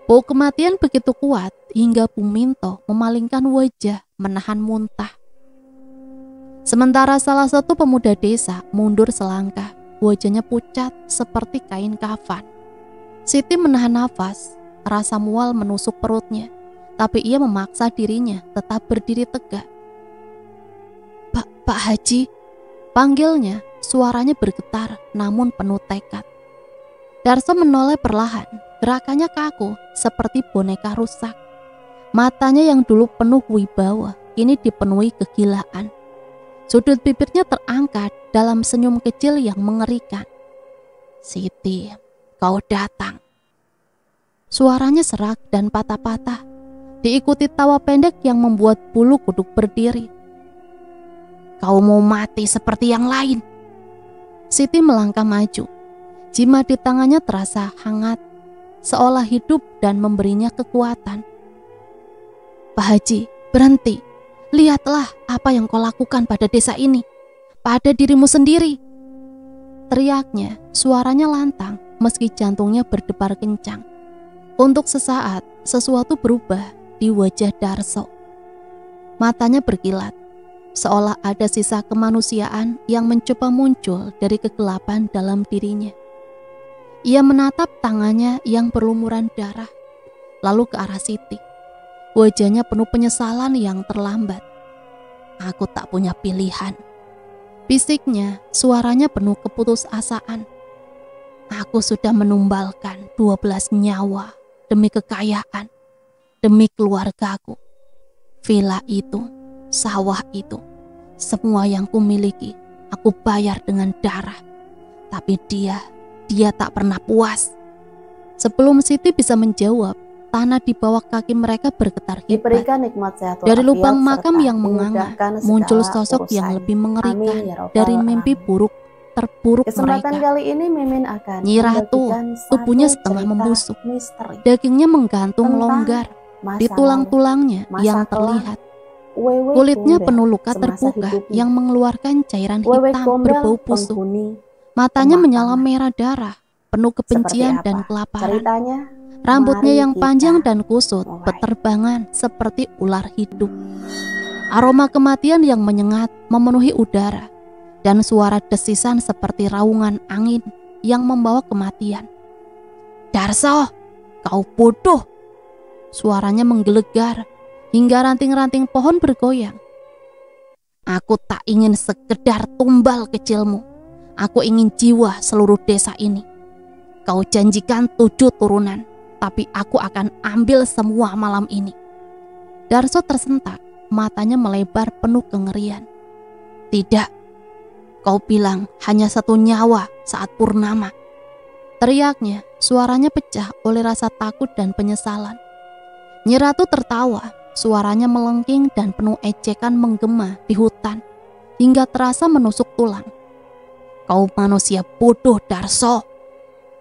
Bau kematian begitu kuat hingga Bu Minto memalingkan wajah menahan muntah. Sementara salah satu pemuda desa mundur selangkah, wajahnya pucat seperti kain kafan. Siti menahan nafas, rasa mual menusuk perutnya, tapi ia memaksa dirinya tetap berdiri tegak. Pak Haji, panggilnya, suaranya bergetar namun penuh tekad. Darso menoleh perlahan, gerakannya kaku seperti boneka rusak. Matanya yang dulu penuh wibawa, kini dipenuhi kegilaan. Sudut bibirnya terangkat dalam senyum kecil yang mengerikan. Siti, kau datang. Suaranya serak dan patah-patah, diikuti tawa pendek yang membuat bulu kuduk berdiri. Kau mau mati seperti yang lain? Siti melangkah maju. Jimat di tangannya terasa hangat, seolah hidup dan memberinya kekuatan. Pak Haji, berhenti. Lihatlah apa yang kau lakukan pada desa ini, pada dirimu sendiri. Teriaknya, suaranya lantang meski jantungnya berdebar kencang. Untuk sesaat, sesuatu berubah di wajah Darso. Matanya berkilat, seolah ada sisa kemanusiaan yang mencoba muncul dari kegelapan dalam dirinya. Ia menatap tangannya yang berlumuran darah, lalu ke arah Siti. Wajahnya penuh penyesalan yang terlambat. Aku tak punya pilihan. Bisiknya, suaranya penuh keputusasaan. Aku sudah menumbalkan 12 nyawa demi kekayaan, demi keluargaku. Villa itu, sawah itu, semua yang kumiliki, aku bayar dengan darah. Tapi dia tak pernah puas. Sebelum Siti bisa menjawab, tanah di bawah kaki mereka bergetar hebat. Dari lubang makam yang menganga, muncul sosok yang lebih mengerikan dari mimpi buruk terburuk mereka. Kali ini Mimin akan Nyi Ratu, tubuhnya setengah membusuk, dagingnya menggantung longgar di tulang-tulangnya yang terlihat. Kulitnya penuh luka terbuka yang mengeluarkan cairan hitam berbau busuk. Matanya menyala merah darah, penuh kebencian dan kelaparan. Rambutnya yang panjang dan kusut berterbangan seperti ular hidup. Aroma kematian yang menyengat memenuhi udara, dan suara desisan seperti raungan angin yang membawa kematian. Darso, kau bodoh! Suaranya menggelegar hingga ranting-ranting pohon bergoyang. Aku tak ingin sekedar tumbal kecilmu. Aku ingin jiwa seluruh desa ini. Kau janjikan 7 turunan, tapi aku akan ambil semua malam ini. Darso tersentak, matanya melebar penuh kengerian. Tidak, kau bilang hanya 1 nyawa saat purnama. Teriaknya, suaranya pecah oleh rasa takut dan penyesalan. Nyi Ratu tertawa, suaranya melengking dan penuh ejekan menggema di hutan, hingga terasa menusuk tulang. Kau manusia bodoh, Darso.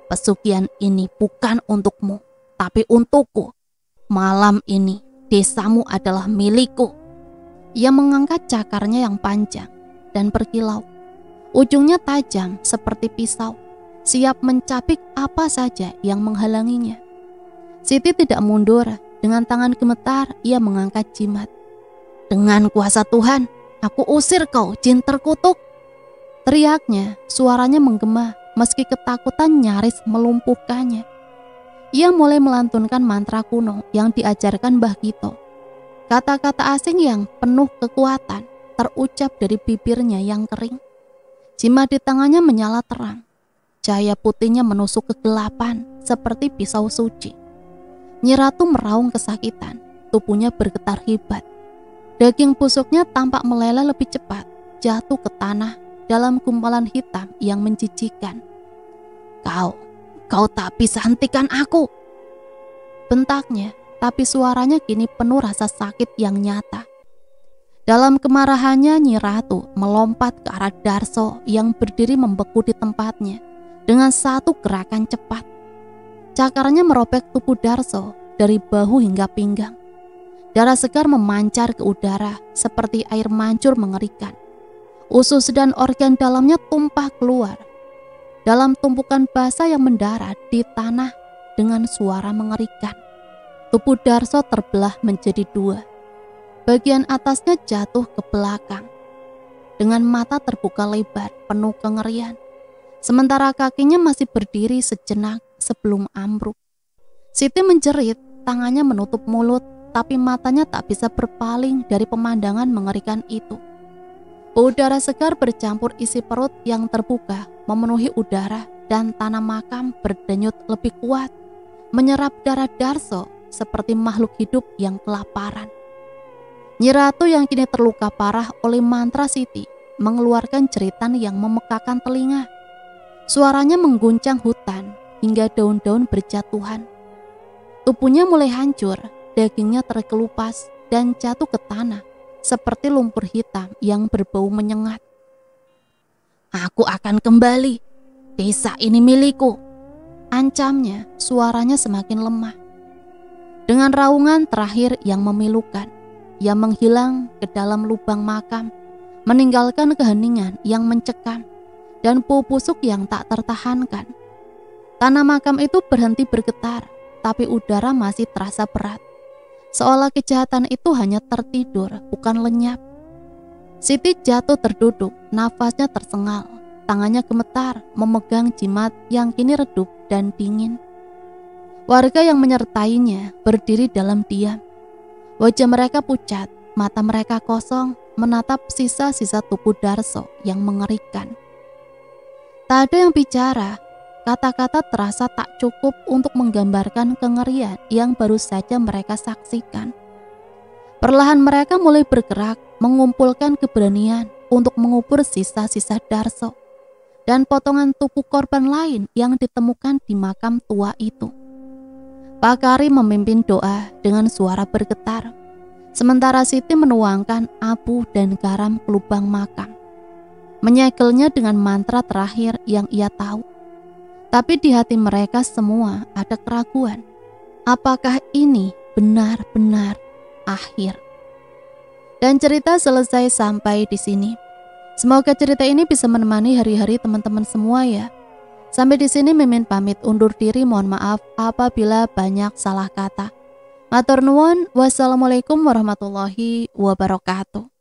Pesugihan ini bukan untukmu, tapi untukku. Malam ini desamu adalah milikku. Ia mengangkat cakarnya yang panjang dan berkilau. Ujungnya tajam seperti pisau, siap mencapik apa saja yang menghalanginya. Siti tidak mundur. Dengan tangan gemetar, ia mengangkat jimat. Dengan kuasa Tuhan, aku usir kau, jin terkutuk. Teriaknya, suaranya menggema meski ketakutan nyaris melumpuhkannya. Ia mulai melantunkan mantra kuno yang diajarkan Mbah Kito. Kata-kata asing yang penuh kekuatan terucap dari bibirnya yang kering. Jimat di tangannya menyala terang. Cahaya putihnya menusuk kegelapan seperti pisau suci. Nyi Ratu meraung kesakitan, tubuhnya bergetar hebat. Daging busuknya tampak meleleh lebih cepat, jatuh ke tanah dalam gumpalan hitam yang menjijikan. Kau tak bisa hentikan aku, bentaknya, tapi suaranya kini penuh rasa sakit yang nyata. Dalam kemarahannya, Nyi Ratu melompat ke arah Darso yang berdiri membeku di tempatnya dengan satu gerakan cepat. Cakarnya merobek tubuh Darso dari bahu hingga pinggang. Darah segar memancar ke udara seperti air mancur mengerikan. Usus dan organ dalamnya tumpah keluar. Dalam tumpukan basa yang mendarat di tanah dengan suara mengerikan. Tubuh Darso terbelah menjadi dua. Bagian atasnya jatuh ke belakang. Dengan mata terbuka lebar penuh kengerian. Sementara kakinya masih berdiri sejenak sebelum ambruk. Siti menjerit, tangannya menutup mulut, tapi matanya tak bisa berpaling dari pemandangan mengerikan itu. Udara segar bercampur isi perut yang terbuka memenuhi udara dan tanah makam berdenyut lebih kuat, menyerap darah Darso seperti makhluk hidup yang kelaparan. Nyi Ratu yang kini terluka parah oleh mantra Siti mengeluarkan jeritan yang memekakan telinga. Suaranya mengguncang hutan hingga daun-daun berjatuhan. Tubuhnya mulai hancur, dagingnya terkelupas dan jatuh ke tanah seperti lumpur hitam yang berbau menyengat. Aku akan kembali, desa ini milikku, ancamnya. Suaranya semakin lemah. Dengan raungan terakhir yang memilukan, ia menghilang ke dalam lubang makam, meninggalkan keheningan yang mencekam dan bau busuk yang tak tertahankan. Tanah makam itu berhenti bergetar, tapi udara masih terasa berat. Seolah kejahatan itu hanya tertidur, bukan lenyap. Siti jatuh terduduk, nafasnya tersengal, tangannya gemetar memegang jimat yang kini redup dan dingin. Warga yang menyertainya berdiri dalam diam. Wajah mereka pucat, mata mereka kosong, menatap sisa-sisa tubuh Darso yang mengerikan. Tak ada yang bicara, kata-kata terasa tak cukup untuk menggambarkan kengerian yang baru saja mereka saksikan. Perlahan mereka mulai bergerak, mengumpulkan keberanian untuk mengubur sisa-sisa Darso dan potongan tubuh korban lain yang ditemukan di makam tua itu. Pak Kari memimpin doa dengan suara bergetar, sementara Siti menuangkan abu dan garam ke lubang makam, menyegelnya dengan mantra terakhir yang ia tahu. Tapi di hati mereka semua ada keraguan. Apakah ini benar-benar akhir? Dan cerita selesai sampai di sini. Semoga cerita ini bisa menemani hari-hari teman-teman semua ya. Sampai di sini Mimin pamit undur diri. Mohon maaf apabila banyak salah kata. Matur nuwun. Wassalamualaikum warahmatullahi wabarakatuh.